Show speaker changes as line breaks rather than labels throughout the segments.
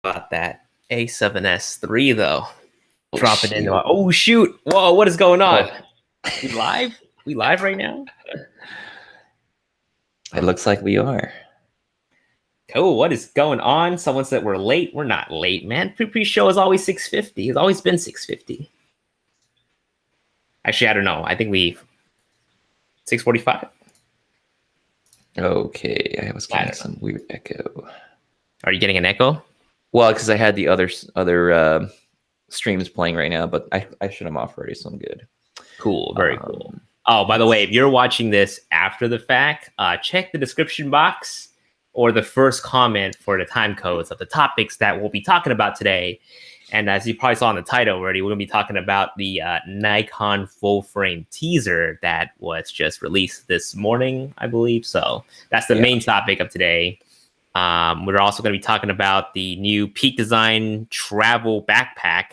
about that A7S III though.
Oh,
Dropping
shoot.
in. Oh shoot! Whoa! What is going on?
Oh.
We live? We live right now?
It looks like we are.
Cool. What is going on? Someone said we're late. We're not late, man. Pre-show is always 6:50. It's always been 6:50. Actually, I don't know. I think we 6:45.
Okay, I was getting some weird echo.
Are you getting an echo?
Well, because I had the other streams playing right now, but I shut them off already, so I'm good.
Cool. Very cool. Oh, by the way, if you're watching this after the fact, check the description box or the first comment for the time codes of the topics that we'll be talking about today. And as you probably saw in the title already, we're going to be talking about the Nikon full frame teaser that was just released this morning, I believe. So that's the main topic of today. We're also going to be talking about the new Peak Design travel backpack.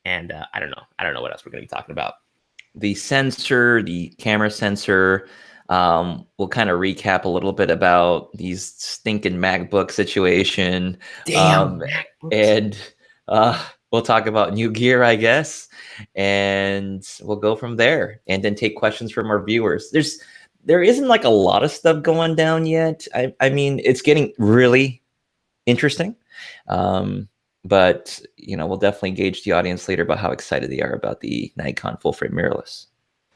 And I don't know what else we're going to be talking about.
The sensor, the camera sensor. We'll kind of recap a little bit about these stinking MacBook situation.
Damn,
and we'll talk about NewGear, I guess, and we'll go from there and then take questions from our viewers. There isn't like a lot of stuff going down yet. I mean, it's getting really interesting. But, you know, we'll definitely gauge the audience later about how excited they are about the Nikon full frame mirrorless.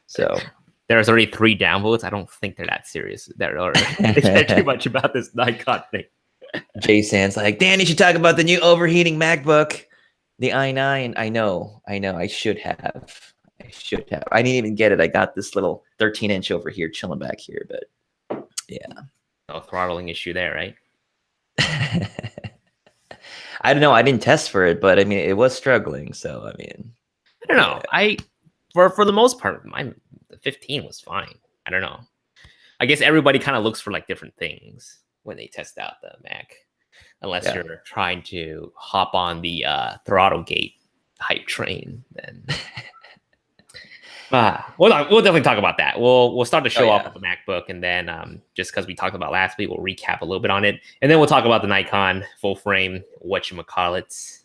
So
there's already 3 downvotes. I don't think they're that serious. They care too much about this Nikon thing.
Jason's like, Dan, you should talk about the new overheating MacBook, the i9. I know. I should have. I didn't even get it. I got this little 13-inch over here chilling back here, but yeah.
No throttling issue there, right?
I don't know. I didn't test for it, but I mean, it was struggling. So, I mean,
I don't know. For the most part, the 15 was fine. I don't know. I guess everybody kind of looks for like different things when they test out the Mac, unless you're trying to hop on the throttle gate hype train. Then we'll definitely talk about that. We'll start the show off with the MacBook, and then just because we talked about last week, we'll recap a little bit on it, and then we'll talk about the Nikon full frame whatchamacallits,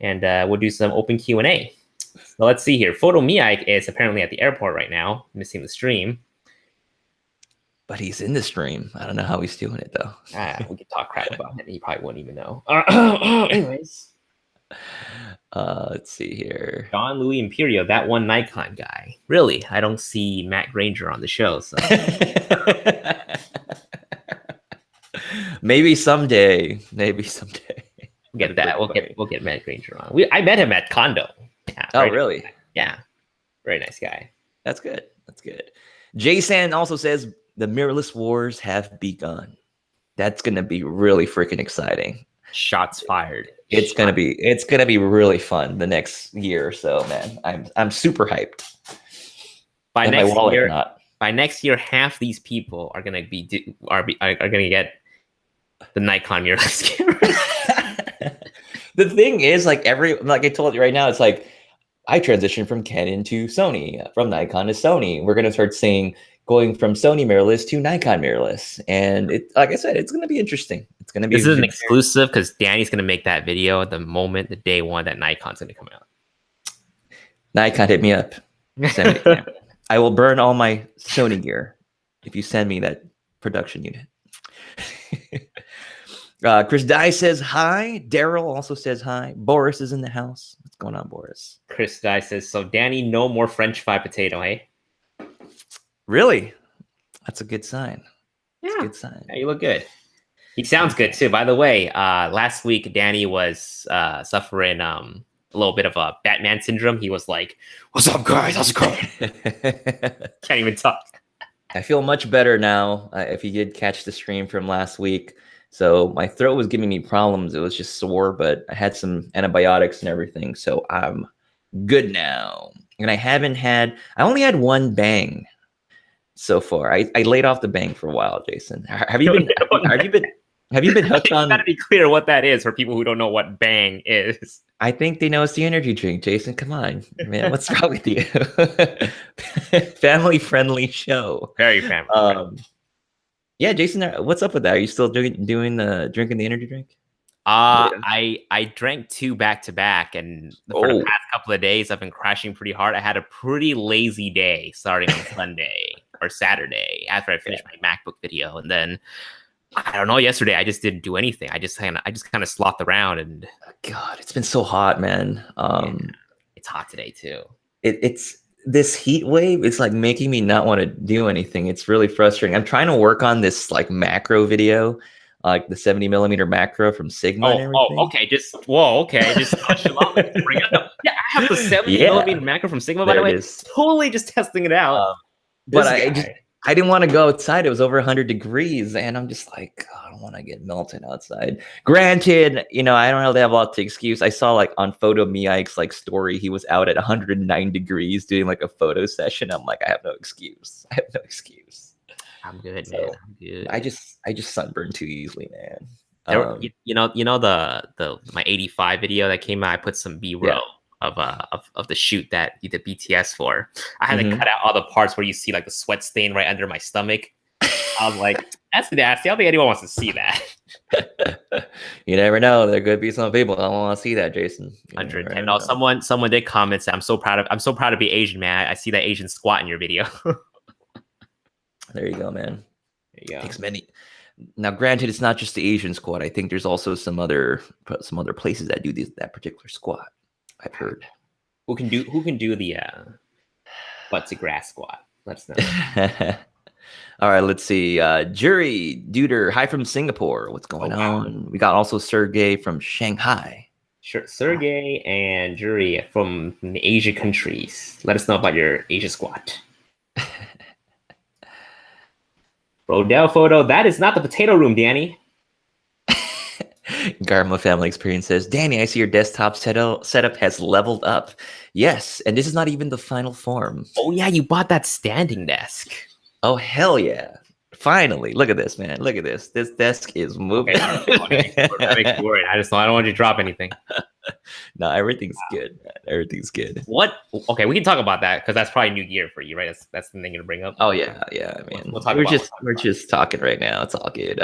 and we'll do some open Q&A. So let's see here. Photo Miak is apparently at the airport right now, missing the stream.
But he's in the stream. I don't know how he's doing it though.
We could talk crap about him. He probably wouldn't even know. Anyways.
Let's see here.
John Louis Imperio, that one Nikon guy. Really? I don't see Matt Granger on the show. So
maybe someday. We'll
get that. We'll get Matt Granger on. I met him at Condo.
Yeah, really?
Nice. Yeah. Very nice guy.
That's good. Jason also says the mirrorless wars have begun. That's gonna be really freaking exciting.
Shots fired.
It's gonna be really fun the next year or so, man. I'm super hyped.
By next year, half these people are gonna are gonna get the Nikon mirrorless camera.
The thing is, like I told you right now, it's like I transitioned from Canon to Sony, from Nikon to Sony. We're gonna start going from Sony mirrorless to Nikon mirrorless, and like I said, it's gonna be interesting. It's gonna be.
This is an exclusive because Danny's gonna make that video at the day one that Nikon's gonna come out.
Nikon, hit me up. Send me the camera. I will burn all my Sony gear if you send me that production unit. Chris Dye says hi. Daryl also says hi. Boris is in the house. What's going on, Boris?
Chris Dye says, so Danny, no more French fried potato, hey?
Really? That's a good sign.
Yeah.
That's a good sign.
Yeah, you look good. He sounds good too. By the way, last week Danny was suffering a little bit of a Batman syndrome. He was like, "What's up, guys? How's it going?" Can't even talk.
I feel much better now. If you did catch the stream from last week, so my throat was giving me problems. It was just sore, but I had some antibiotics and everything, so I'm good now. And I only had one bang so far. I laid off the bang for a while, Jason. Have you been hooked on?
Gotta be clear what that is for people who don't know what bang is.
I think they know it's the energy drink, Jason. Come on, man. What's wrong with you? Family friendly show.
Very family friendly.
Yeah, Jason, what's up with that? Are you still drinking the energy drink? Yeah.
I drank 2 back to back, and for the
Oh,
past couple of days, I've been crashing pretty hard. I had a pretty lazy day starting on Sunday or Saturday after I finished my MacBook video, and then I don't know. Yesterday, I just didn't do anything. I just kind of sloth around, and
God, it's been so hot, man.
yeah, it's hot today too.
It's this heat wave. It's like making me not want to do anything. It's really frustrating. I'm trying to work on this like macro video, like the 70mm macro from Sigma and everything.
Okay. Just okay. Just chill out. Bring it up. Yeah, I have the 70mm macro from Sigma. By
There
the way,
it is.
totally just testing it out.
But I didn't want to go outside. It was over 100 degrees, and I'm just like, oh, I don't want to get melted outside. Granted, I don't really have a lot to excuse. I saw like on Photo Miike's like story, he was out at 109 degrees doing like a photo session. I'm like, I have no excuse. I have no excuse.
I'm good,
So,
man. I'm good.
I just sunburn too easily, man.
The my 85 video that came out. I put some B-roll of the shoot that you did BTS for. I had to cut out all the parts where you see like the sweat stain right under my stomach. I was like, that's nasty. I don't think anyone wants to see that.
You never know. There could be some people that don't want to see that, Jason.
110. No, someone did comment that I'm so proud to be Asian, man. I see that Asian squat in your video.
There you go, man.
There you go.
Takes many. Now, granted, it's not just the Asian squat. I think there's also some other places that do that particular squat. I've heard.
Who can do the butt to grass squat? Let's know.
All right, let's see. Jury Duder, hi from Singapore. What's going on? We got also Sergey from Shanghai.
Sure, Sergey and Jury from the Asia countries. Let us know about your Asia squat. Rodell photo. That is not the potato room, Danny.
Garma Family Experience says, Danny, I see your desktop setup has leveled up. Yes, and this is not even the final form.
Oh yeah, you bought that standing desk.
Oh hell yeah! Finally, look at this, man. Look at this. This desk is moving.
Okay. That makes me worried. I don't want you to drop anything.
No, everything's good, man. Everything's good.
What? Okay, we can talk about that because that's probably NewGear for you, right? That's the thing to bring up.
Oh yeah. I mean,
we're
just talking right now. It's all good.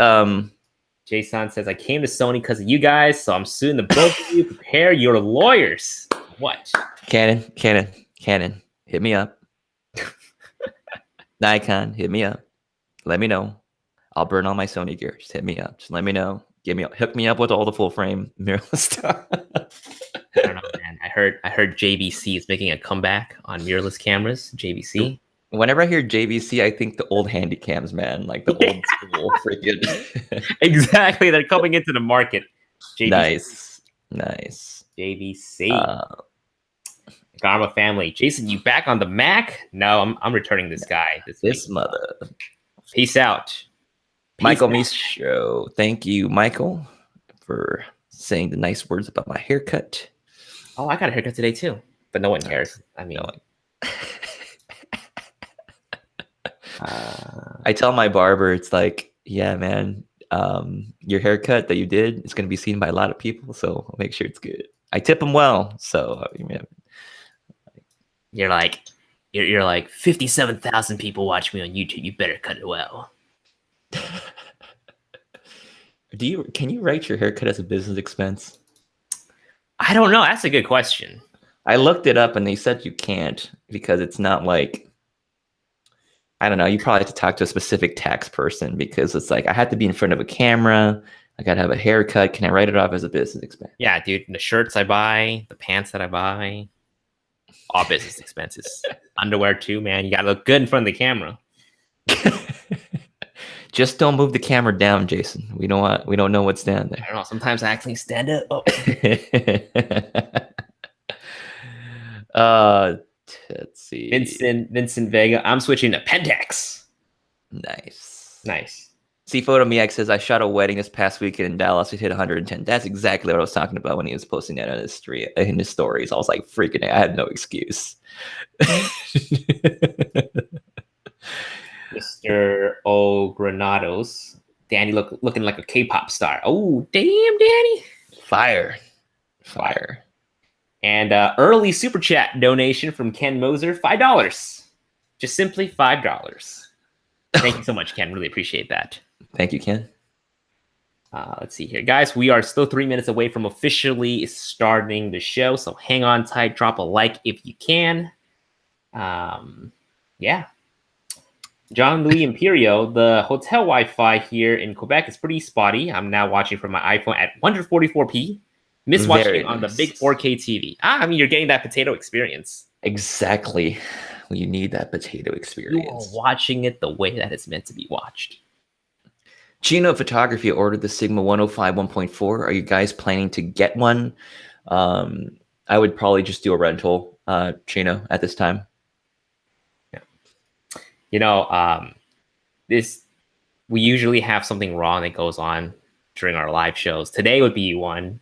Jason says, I came to Sony because of you guys, so I'm suing the both of you. Prepare your lawyers. What?
Canon, hit me up. Nikon, hit me up. Let me know. I'll burn all my Sony gear. Just hit me up. Just let me know. Hook me up with all the full frame mirrorless stuff.
I don't know, man. I heard JVC is making a comeback on mirrorless cameras. JVC.
Whenever I hear JVC, I think the old handy cams, man, like the old school freaking.
Exactly, they're coming into the market.
JVC. Nice.
JVC. Garma family. Jason, you back on the Mac? No, I'm returning this guy.
This mother.
Peace out.
Michael Micho. Thank you, Michael, for saying the nice words about my haircut.
Oh, I got a haircut today too, but no one cares. I mean,
I tell my barber, it's like, yeah, man, your haircut that you did is going to be seen by a lot of people, so I'll make sure it's good. I tip him well, so
you're like 57,000 people watch me on YouTube. You better cut it well.
Can you write your haircut as a business expense?
I don't know. That's a good question.
I looked it up and they said you can't because it's not like, I don't know, you probably have to talk to a specific tax person because it's like I had to be in front of a camera. I got to have a haircut. Can I write it off as a business expense?
Yeah, dude. The shirts I buy, the pants that I buy, all business expenses. Underwear too, man. You got to look good in front of the camera.
Just don't move the camera down, Jason. We don't know what's down there.
I don't know. Sometimes I actually stand up.
Oh. Let's see.
Vincent Vega. I'm switching to Pentax.
Nice. See, Photo Miak says I shot a wedding this past weekend in Dallas. It hit 110. That's exactly what I was talking about when he was posting that in his stories. I was like freaking out. I had no excuse.
Mr. O Granados. Danny looking like a K-pop star. Oh, damn, Danny.
Fire.
And early super chat donation from Ken Moser, $5. Just simply $5. Thank you so much, Ken. Really appreciate that.
Thank you, Ken.
Let's see here, guys. We are still 3 minutes away from officially starting the show, so hang on tight. Drop a like if you can. Yeah. John Louis Imperio, the hotel Wi-Fi here in Quebec is pretty spotty. I'm now watching from my iPhone at 144p. Miss watching on the big 4K TV. I mean, you're getting that potato experience.
Exactly. You need that potato experience.
You are watching it the way that it's meant to be watched.
Chino Photography ordered the Sigma 105 1.4. Are you guys planning to get one? I would probably just do a rental, Chino, at this time.
Yeah. You know, we usually have something wrong that goes on during our live shows. Today would be one,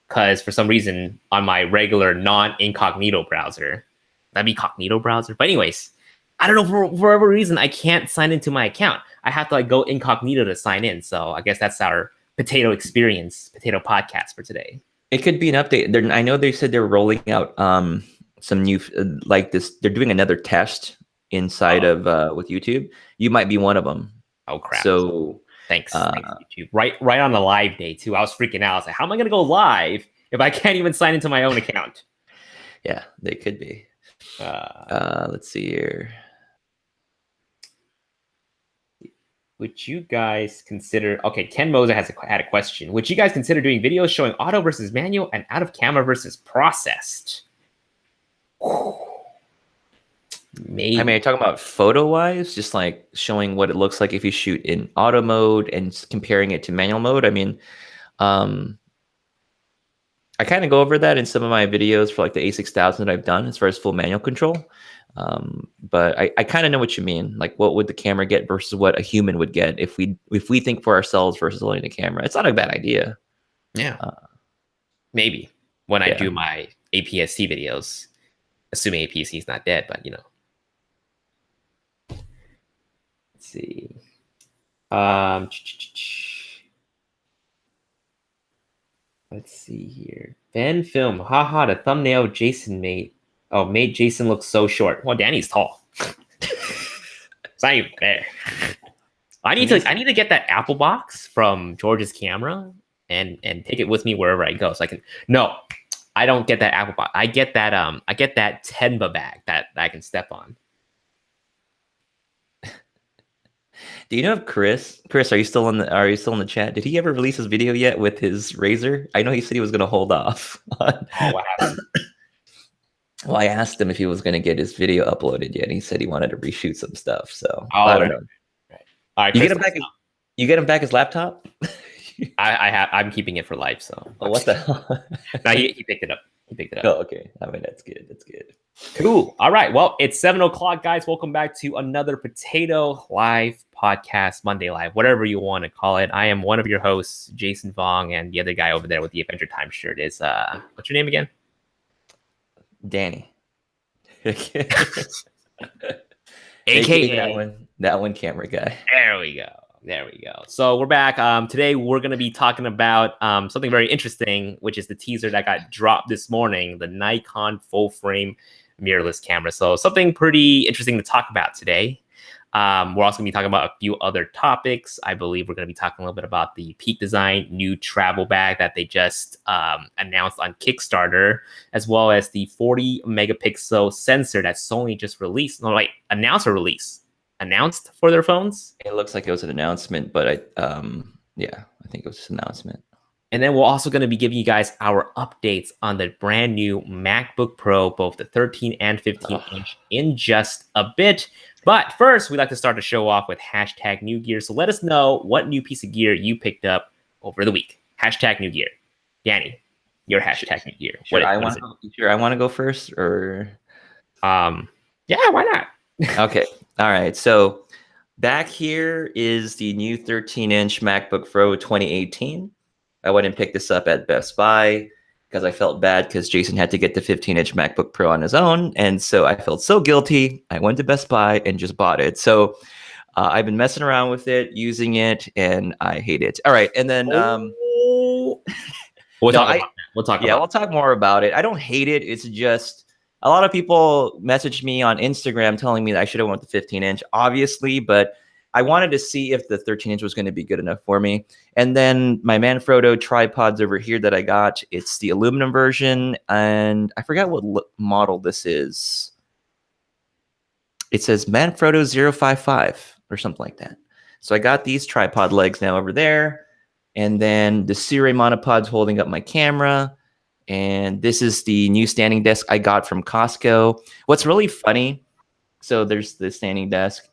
because for some reason on my regular non-incognito browser, that'd be cognito browser. But anyways, I don't know, for whatever reason, I can't sign into my account. I have to go incognito to sign in. So I guess that's our potato experience, potato podcast for today.
It could be an update. I know they said they're rolling out some new, like this. They're doing another test inside of with YouTube. You might be one of them.
Oh crap!
So
thanks YouTube. Right on the live day too. I was freaking out. I was like, how am I going to go live if I can't even sign into my own account?
Yeah, they could be. Let's see here.
Would you guys consider? Okay, Ken Moser had a question. Would you guys consider doing videos showing auto versus manual and out of camera versus processed? Maybe.
I mean, are you talking about photo wise, just like showing what it looks like if you shoot in auto mode and comparing it to manual mode? I mean, I kind of go over that in some of my videos for like the A6000 that I've done as far as full manual control. But I kind of know what you mean. Like, what would the camera get versus what a human would get if we think for ourselves versus letting the camera? It's not a bad idea.
Yeah, maybe when I do my APS-C videos, assuming APS-C is not dead, but you know. Let's see. Let's see here. Fan film. Haha, the thumbnail Jason made. Oh, made Jason look so short. Well, Danny's tall. It's not even fair. I need to get that Apple box from George's camera and take it with me wherever I go. So I can. No, I don't get that Apple box. I get that Tenba bag that I can step on.
Do you know if Chris, are you still in the chat? Did he ever release his video yet with his razor? I know he said he was going to hold off.
What happened?
Well, I asked him if he was going to get his video uploaded yet, and he said he wanted to reshoot some stuff. So I don't know.
Right. All right,
you get him back his laptop?
I'm keeping it for life. So
what the hell?
No, he picked it up.
Oh, okay. I mean, that's good. That's good.
Cool. All right. Well, it's 7:00, guys. Welcome back to another Potato Live podcast, Monday Live, whatever you want to call it. I am one of your hosts, Jason Vong, and the other guy over there with the Adventure Time shirt is what's your name again?
Danny.
AKA
that one camera guy.
There we go. So we're back. Today we're going to be talking about something very interesting, which is the teaser that got dropped this morning, the Nikon full frame mirrorless camera. So something pretty interesting to talk about today. We're also going to be talking about a few other topics. I believe we're going to be talking a little bit about the Peak Design new travel bag that they just announced on Kickstarter, as well as the 40 megapixel sensor that Sony just released. No, like announced for their phones.
It looks like it was an announcement, but I think it was just an announcement.
And then we're also going to be giving you guys our updates on the brand new MacBook Pro, both the 13 and 15 inch, in just a bit. But first, we like to start the show off with hashtag NewGear. So let us know what new piece of gear you picked up over the week. Hashtag NewGear. Danny, your hashtag NewGear.
Sure, I want to go first, or
yeah, why not?
Okay. All right. So back here is the new 13-inch MacBook Pro 2018. I went and picked this up at Best Buy because I felt bad because Jason had to get the 15-inch MacBook Pro on his own. And so I felt so guilty. I went to Best Buy and just bought it. So I've been messing around with it, using it, and I hate it. All right. And then
we'll
talk more about it. I don't hate it. It's just a lot of people messaged me on Instagram telling me that I should have went with the 15-inch, obviously, but I wanted to see if the 13-inch was going to be good enough for me. And then my Manfrotto tripods over here that I got, it's the aluminum version, and I forgot what model this is. It says Manfrotto 055 or something like that. So I got these tripod legs now over there, and then the Sire monopod's holding up my camera. And this is the new standing desk I got from Costco. What's really funny, so there's the standing desk.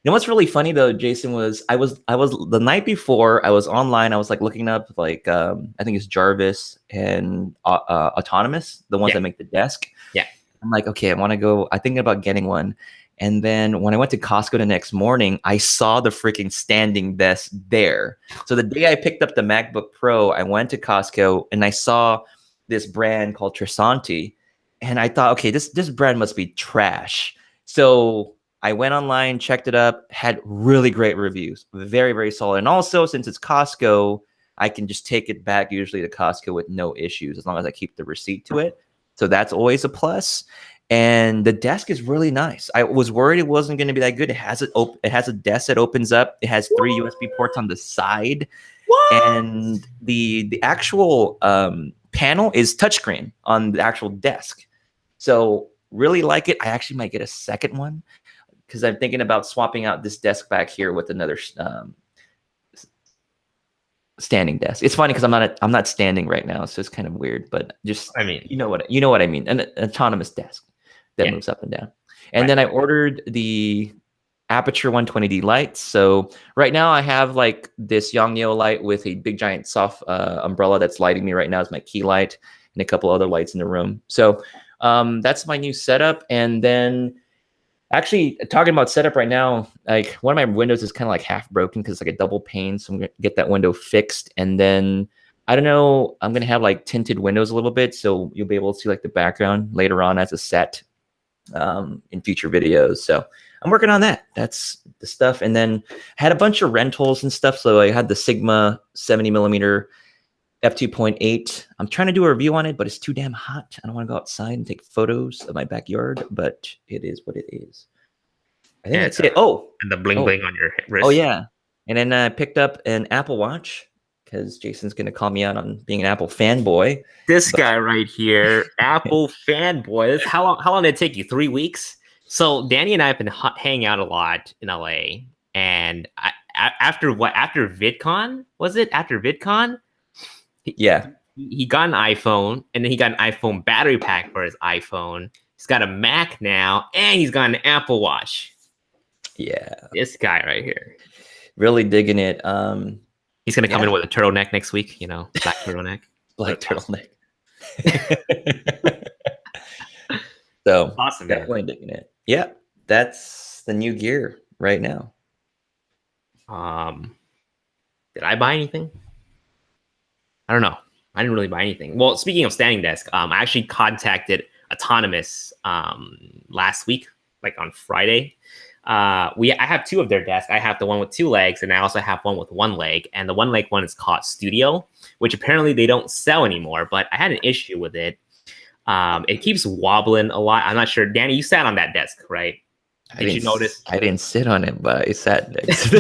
You know what's really funny though, Jason, was I was the night before I was online. I was like looking up like I think it's Jarvis and Autonomous, the ones that make the desk.
Yeah.
I'm like, okay, I want to go. I'm thinking about getting one. And then when I went to Costco the next morning, I saw the freaking standing desk there. So the day I picked up the MacBook Pro, I went to Costco and I saw this brand called Tresanti. And I thought, okay, this brand must be trash. So I went online, checked it up, had really great reviews. Very, very solid. And also, since it's Costco, I can just take it back usually to Costco with no issues as long as I keep the receipt to it. So that's always a plus. And the desk is really nice. I was worried it wasn't going to be that good. It has a desk that opens up. It has 3 USB ports on the side. What? And the actual panel is touchscreen on the actual desk. So really like it. I actually might get a second one because I'm thinking about swapping out this desk back here with another standing desk. It's funny because I'm not standing right now, so it's kind of weird. But just you know what I mean. An autonomous desk that moves up and down. And then I ordered the Aperture 120D lights. So right now I have like this Yongnuo light with a big giant soft umbrella that's lighting me right now as my key light, and a couple other lights in the room. So that's my new setup. And then actually talking about setup right now, like one of my windows is kind of like half broken because it's like a double pane. So I'm gonna get that window fixed. And then I don't know, I'm gonna have like tinted windows a little bit, so you'll be able to see like the background later on as a set in future videos. So I'm working on that. That's the stuff. And then I had a bunch of rentals and stuff. So I had the Sigma 70mm f2.8. I'm trying to do a review on it, but it's too damn hot. I don't want to go outside and take photos of my backyard, but it is what it is. I think that's it. Oh,
and the bling bling on your wrist.
Oh yeah. And then I picked up an Apple Watch because Jason's going to call me out on being an Apple fanboy.
This guy right here, Apple fanboy. How long did it take you? 3 weeks? So Danny and I have been hanging out a lot in LA. And after VidCon, was it? After VidCon?
Yeah.
He got an iPhone, and then he got an iPhone battery pack for his iPhone. He's got a Mac now, and he's got an Apple Watch.
Yeah.
This guy right here.
Really digging it.
He's going to come in with a turtleneck next week, black turtleneck.
Black turtleneck. So
awesome,
definitely digging it. Yeah, that's the new gear right now.
Did I buy anything? I don't know. I didn't really buy anything. Well, speaking of standing desk, I actually contacted Autonomous last week, like on Friday. I have 2 of their desks. I have the one with 2 legs, and I also have one with 1 leg. And the 1 leg one is called Studio, which apparently they don't sell anymore. But I had an issue with it. It keeps wobbling a lot. I'm not sure. Danny, you sat on that desk, right? Did you notice?
I didn't sit on it, but I sat next.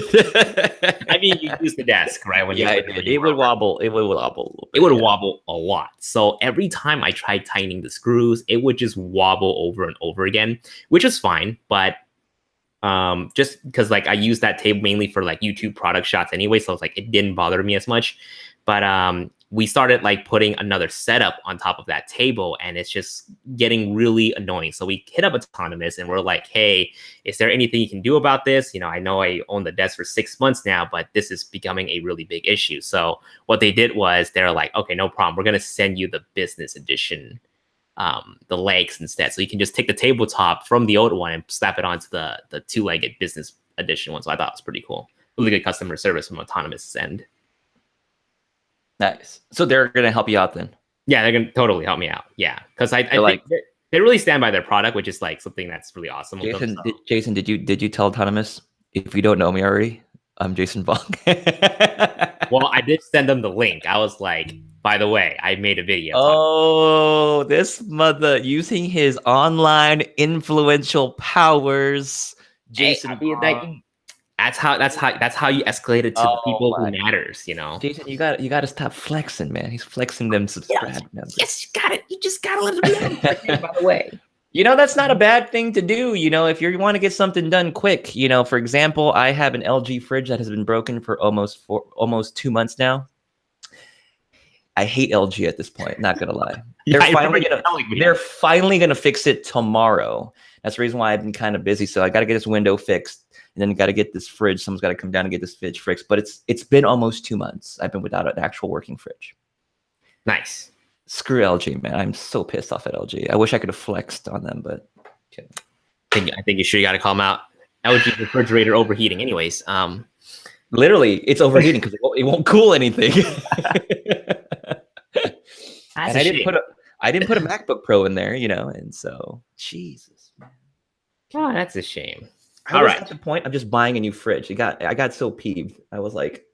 I mean, you use the desk, right?
It would wobble. It would wobble a little bit.
It would wobble a lot. So every time I tried tightening the screws, it would just wobble over and over again, which is fine. But just because like I use that table mainly for like YouTube product shots anyway, so it's like it didn't bother me as much. But we started like putting another setup on top of that table, and it's just getting really annoying. So we hit up Autonomous and we're like, hey, is there anything you can do about this? I know I own the desk for 6 months now, but this is becoming a really big issue. So what they did was they're like, okay, no problem. We're going to send you the business edition, the legs instead. So you can just take the tabletop from the old one and slap it onto the 2-legged business edition one. So I thought it was pretty cool. Really good customer service from Autonomous end.
Nice. So they're going to help you out then?
Yeah, they're going to totally help me out. Yeah, because I think they really stand by their product, which is like something that's really awesome.
Jason, did you tell Autonomous, if you don't know me already, I'm Jason Vong?
Well, I did send them the link. I was like, by the way, I made a video.
Oh, this mother using his online influential powers. Jason Vong.
That's how you escalate it to the
Oh
people who
my,
matters, you know.
Jason, you gotta stop flexing, man. He's flexing them subscribe numbers.
Yes, you just gotta let them know. Like, hey, by the way.
That's not a bad thing to do. If you want to get something done quick, for example, I have an LG fridge that has been broken for almost 2 months now. I hate LG at this point, not gonna lie. They're finally gonna fix it tomorrow. That's the reason why I've been kind of busy. So I gotta get this window fixed, and then gotta get this fridge. Someone's gotta come down and get this fridge fixed. But it's been almost 2 months. I've been without an actual working fridge.
Nice.
Screw LG, man. I'm so pissed off at LG. I wish I could have flexed on them, but okay.
I think you sure you got to call them out. LG refrigerator overheating. Anyways,
literally, it's overheating because it won't cool anything. And I didn't put a MacBook Pro in there, and so Jesus, man.
Oh, that's a shame.
All right. At the point of just buying a new fridge, I got so peeved. I was like,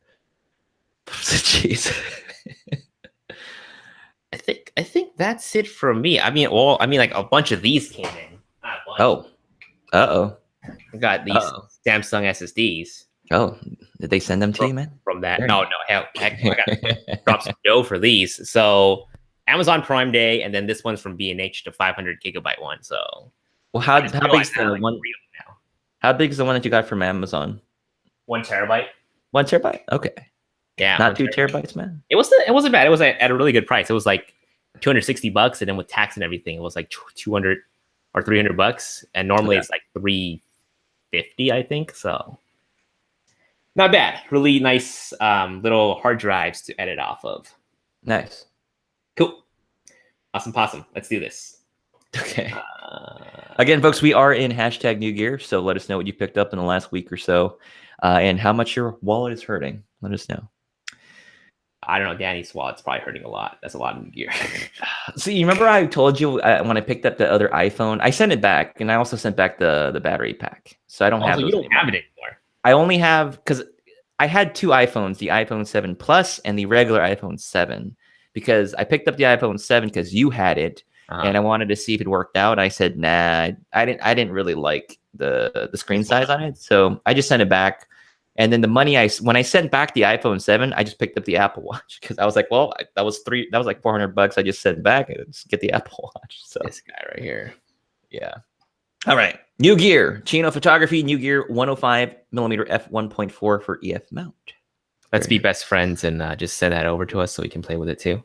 jeez.
I think that's it for me. I mean, like a bunch of these came in.
Oh,
I got these Samsung SSDs.
Oh, did they send them to you, man?
From that? No, heck, I got drop some dough for these. So Amazon Prime Day, and then this one's from B&H, the 500 gigabyte one. So,
well, how big is the one? How big is the one that you got from Amazon?
1 terabyte.
1 terabyte. Okay.
Yeah,
not 2 terabytes, man.
It wasn't bad. It was at a really good price. It was like $260, and then with tax and everything, it was like $200 or $300. And normally it's like $350, I think. So not bad. Really nice little hard drives to edit off of.
Nice.
Cool. Awesome possum. Let's do this.
Okay. Again, folks, we are in #NewGear, so let us know what you picked up in the last week or so, and how much your wallet is hurting. Let us know.
I don't know. Danny's wallet's probably hurting a lot. That's a lot of gear.
See, you remember I told you when I picked up the other iPhone, I sent it back, and I also sent back the battery pack. So I don't have.
You don't have it anymore.
I only have, because I had 2 iPhones, the iPhone 7 Plus and the regular iPhone 7, because I picked up the iPhone 7 because you had it, and I wanted to see if it worked out. I said, nah, I didn't really like the screen size on it, so I just sent it back. And then the money when I sent back the iPhone 7, I just picked up the Apple Watch because I was like, well, that was like $400. I just sent it back and just get the Apple Watch. So
this guy right here.
Yeah. All right. NewGear, Chino Photography, NewGear 105mm f1.4 for EF mount.
Let's be best friends and just send that over to us so we can play with it too.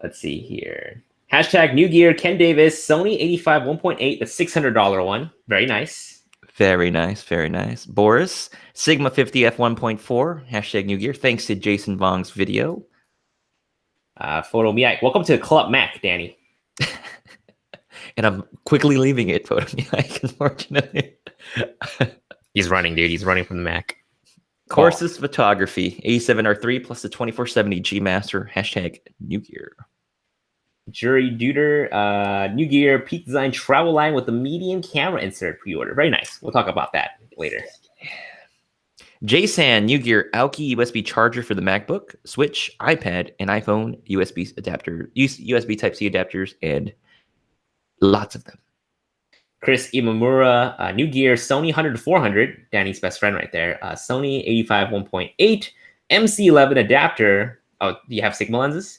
Let's see here. #NewGear, Ken Davis, Sony 85 1.8, the $600 one. Very nice.
Very nice, very nice. Boris, Sigma 50 f1.4, #NewGear. Thanks to Jason Vong's video.
Photo Miak, welcome to Club Mac, Danny.
And I'm quickly leaving it, Photo Miak, unfortunately.
He's running, dude. He's running from the Mac.
Courses Photography, A7R3 plus the 2470 G Master, #NewGear.
Jury Duder, NewGear Peak Design travel line with the medium camera insert pre-order. Very nice. We'll talk about that later.
JSAN, NewGear Aoki USB charger for the MacBook, Switch, iPad, and iPhone USB adapter, USB Type-C adapters, and lots of them.
Chris Imamura, NewGear Sony 100-400, Danny's best friend right there. Sony 85 1.8, MC11 adapter. Oh, do you have Sigma lenses?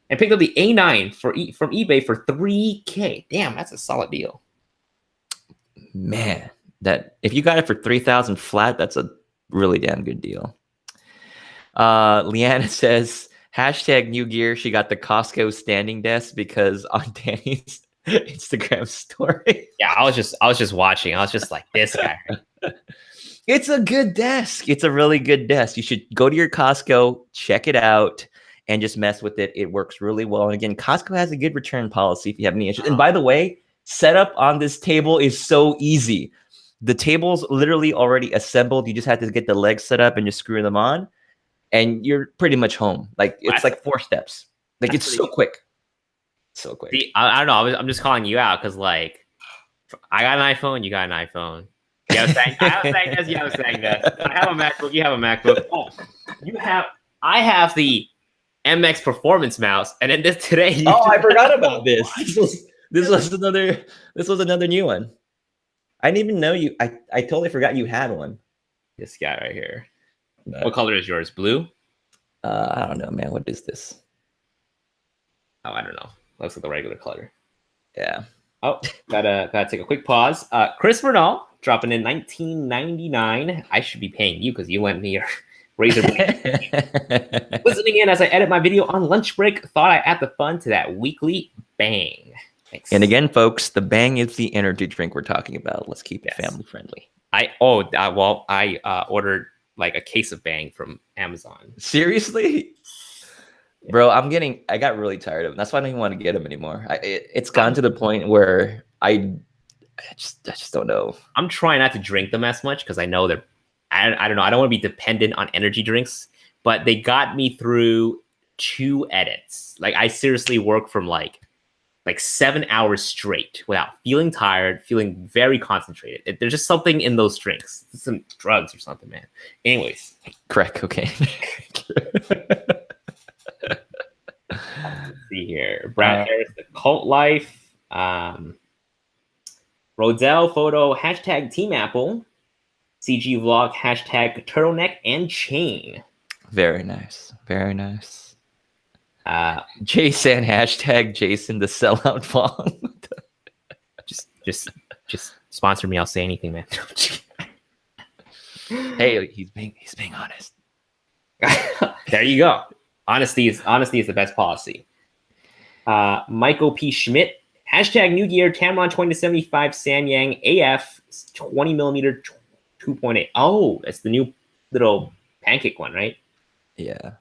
And picked up the A9 from eBay for $3K. Damn, that's a solid deal.
Man, that if you got it for $3,000 flat, that's a really damn good deal. Leanna says #NewGear. She got the Costco standing desk because on Danny's Instagram story.
Yeah, I was just watching. I was just like, this guy.
It's a good desk. It's a really good desk. You should go to your Costco, check it out, and just mess with it. It works really well. And again, Costco has a good return policy if you have any issues. And by the way, setup on this table is so easy. The table's literally already assembled. You just have to get the legs set up and just screw them on, and you're pretty much home. Like it's like 4 steps. Like it's so quick. So quick.
See, I don't know. I'm just calling you out because like I got an iPhone, you got an iPhone. I have Sang, you have a Sang. I have a MacBook, you have a MacBook. Oh, I have the MX Performance mouse, and then today.
I forgot about this. This was another new one. I didn't even know you. I totally forgot you had one.
This guy right here.
But,
What color is yours? Blue?
I don't know, man. What is this?
Oh, I don't know. Looks like the regular color.
Yeah.
Oh, gotta take a quick pause. Chris Bernal dropping in 1999. I should be paying you because you lent me your Razer Blade. Listening in as I edit my video on lunch break. Thought I add the fun to that weekly bang. Thanks.
And again, folks, the Bang is the energy drink we're talking about. Let's keep it family friendly.
I ordered like a case of Bang from Amazon.
Seriously? Bro, I got really tired of them. That's why I don't even want to get them anymore. It's gone to the point where I just don't know.
I'm trying not to drink them as much because I know they're, I don't know. I don't want to be dependent on energy drinks, but they got me through 2 edits. Like I seriously work from like 7 hours straight without feeling tired, feeling very concentrated. There's just something in those drinks, some drugs or something, man. Anyways,
crack cocaine.
Let's see here. Brad Harris, The Cult Life. Rodell Photo, hashtag Team Apple. CG Vlog, hashtag Turtleneck and Chain.
Very nice. Very nice. Jason, hashtag Jason the sellout Vong.
just sponsor me. I'll say anything, man.
Hey, he's being honest.
There you go. Honesty is the best policy. Michael P. Schmidt, hashtag NewGear Tamron 20-75 Samyang AF 20mm 2.8. Oh, that's the new little pancake one, right?
Yeah.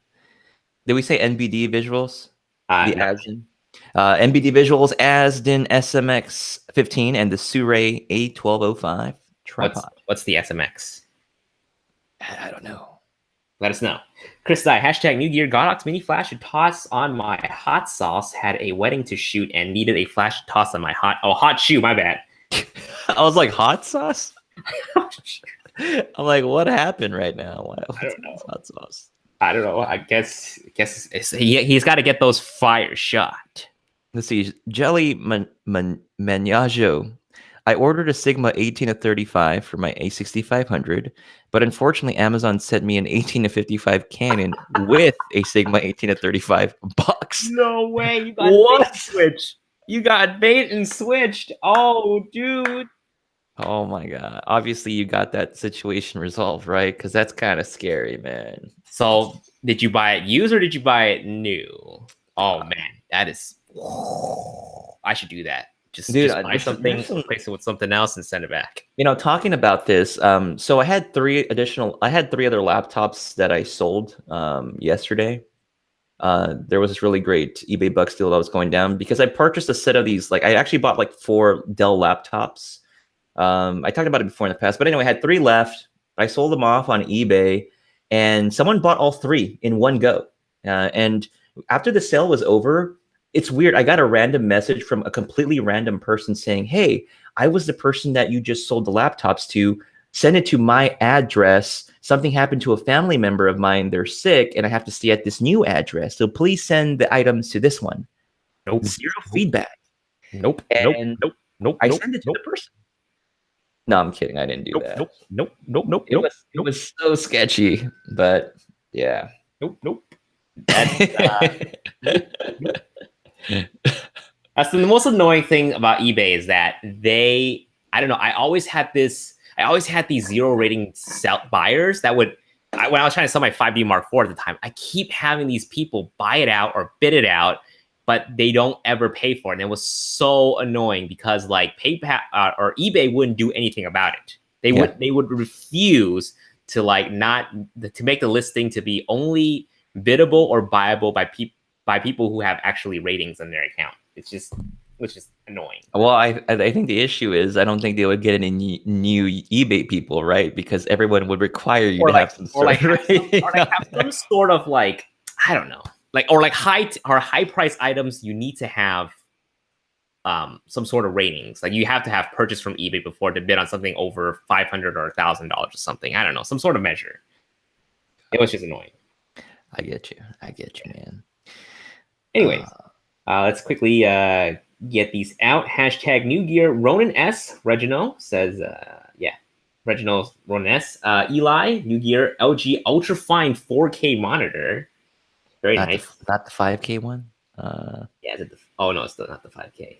Did we say NBD visuals?
No.
Asden. NBD visuals, Asden SMX 15 and the Suray A1205 tripod.
What's the SMX?
I don't know.
Let us know. Chris Dye, hashtag NewGear Godox mini flash to toss on my hot sauce. Had a wedding to shoot and needed a flash to toss on my hot shoe. My bad.
I was like, hot sauce? I'm like, what happened right now?
I don't know.
Hot sauce.
I don't know. I guess he's got to get those fire shot.
Let's see. Jelly Manyajo. I ordered a Sigma 18-35 for my A6500, but unfortunately Amazon sent me an 18-55 Canon with a Sigma 18-35 box.
No way. You got bait and switched. You got bait and switched. Oh, dude.
Oh my God. Obviously you got that situation resolved, right? Because that's kind of scary, man.
So did you buy it used or did you buy it new? Oh man, that is, I should do that. Just buy something, replace it with something else and send it back.
You know, talking about this, so I had 3 other laptops that I sold yesterday. There was this really great eBay bucks deal that was going down because I purchased a set of these. Like I actually bought like 4 Dell laptops. I talked about it before in the past, but anyway, I had 3 left. I sold them off on eBay and someone bought all 3 in one go. And after the sale was over, it's weird. I got a random message from a completely random person saying, hey, I was the person that you just sold the laptops to. Send it to my address. Something happened to a family member of mine. They're sick and I have to stay at this new address. So please send the items to this one.
Nope.
Zero feedback.
Nope.
I sent it to the person. No, I'm kidding. I didn't do that.
Nope.
It was so sketchy, but yeah.
Nope. That's the most annoying thing about eBay is that I don't know. I always had these 0 rating buyers that would, when I was trying to sell my 5D Mark IV at the time, I keep having these people buy it out or bid it out, but they don't ever pay for it. And it was so annoying because like PayPal or eBay wouldn't do anything about it. They would refuse to to make the listing to be only biddable or buyable by people who have actually ratings on their account. It's just annoying.
Well, I think the issue is I don't think they would get any new eBay people, right? Because everyone would require you to have some sort
of I don't know, high price items. You need to have some sort of ratings. Like you have to have purchased from eBay before to bid on something over $500 or $1,000 or something. I don't know, some sort of measure. It was just annoying.
I get you, man.
Anyways, let's quickly get these out. Hashtag NewGear. Ronan S. Reginald says, Reginald Ronan S. Eli, NewGear LG Ultrafine 4K monitor. Very nice.
Not the 5K one.
Yeah, oh no, it's still not the 5K.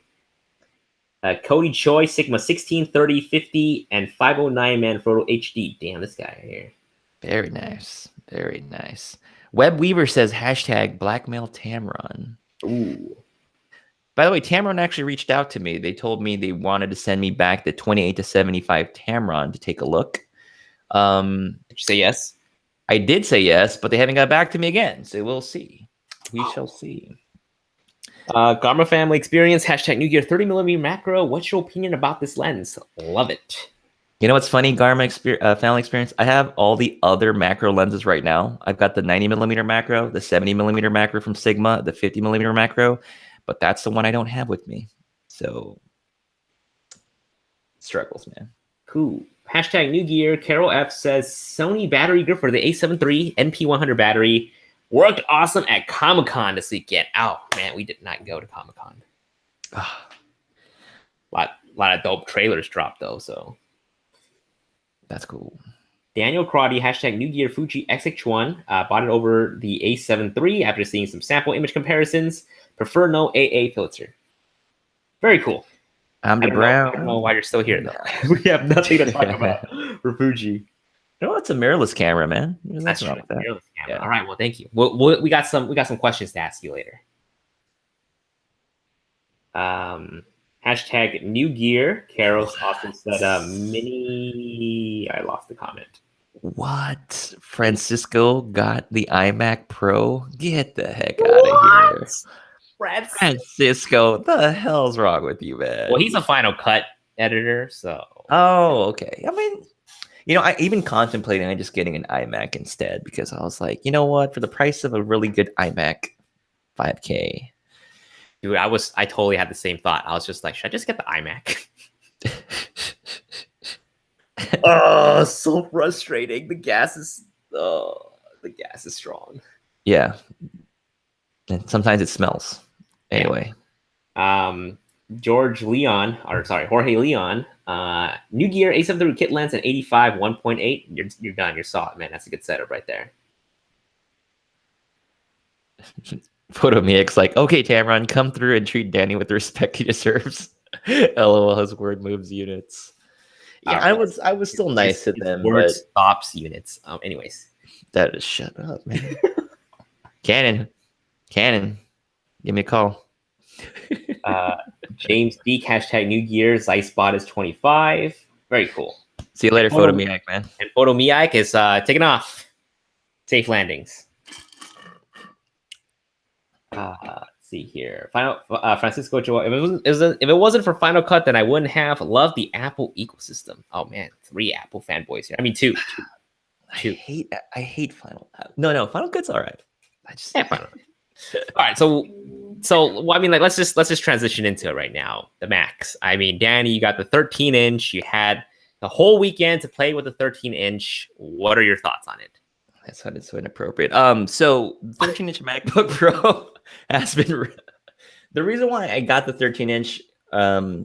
Cody Choi, Sigma 16, 30, 50, and 509 Manfrotto HD. Damn, this guy here.
Very nice. Very nice. Web Weaver says hashtag blackmail Tamron.
Ooh.
By the way, Tamron actually reached out to me. They told me they wanted to send me back the 28 to 75 Tamron to take a look.
Did you say yes?
I did say yes, but they haven't got back to me again. So we'll see. We shall see.
Garma Family Experience, hashtag NewGear 30mm macro. What's your opinion about this lens? Love it.
You know what's funny, Garma Family Experience? I have all the other macro lenses right now. I've got the 90mm macro, the 70mm macro from Sigma, the 50mm macro, but that's the one I don't have with me. So, struggles, man.
Cool. Hashtag NewGear. Carol F says Sony battery grip for the A7 III NP100 battery. Worked awesome at Comic-Con this weekend. Oh, man, we did not go to Comic-Con. A lot of dope trailers dropped, though, so.
That's cool.
Daniel Crotty, hashtag NewGear Fuji X-H1. Bought it over the A7 III after seeing some sample image comparisons. Prefer no AA filter. Very cool.
I'm the Brown.
I don't know why you're still here, though. We have nothing to talk about for Fuji.
No, it's a mirrorless camera, man.
That's true. Mirrorless camera. Yeah. All right. Well, thank you. We got some questions to ask you later. Hashtag NewGear. Carol also said mini. I lost the comment.
What? Francisco got the iMac Pro? Get the heck out of here. Francisco, the hell's wrong with you, man?
Well, he's a Final Cut editor, so.
Oh, okay. I mean, you know, I even contemplating on just getting an iMac instead because I was like, you know what? For the price of a really good iMac, 5K.
Dude, I totally had the same thought. I was just like, should I just get the iMac? Oh, so frustrating. The gas is strong.
Yeah. And sometimes it smells. Anyway.
Jorge Leon, NewGear A7 III kit lens and 85 1.8. You're done. You're solid, man. That's a good setup right there.
Photomix like, okay, Tamron, come through and treat Danny with the respect he deserves. LOL, his word moves units. Yeah, I was still nice to them.
Word stops units. Anyways.
That is shut up, man. Cannon, give me a call.
James Deek, hashtag NewGear, Zyspot is 25. Very cool.
See you later, Photomiak, man.
And Photomiak is taking off. Safe landings. Let's see here. Francisco Joy. If it wasn't for Final Cut, then I wouldn't have loved the Apple ecosystem. Oh man, 3 Apple fanboys here. I mean, 2.
I hate Final. No, Final Cut's all right.
Final. All right, so well, I mean, like let's just transition into it right now. The Macs. I mean, Danny, you got the 13-inch. You had the whole weekend to play with the 13-inch. What are your thoughts on it?
That sounded so inappropriate. So 13-inch MacBook Pro has been the reason why I got the 13-inch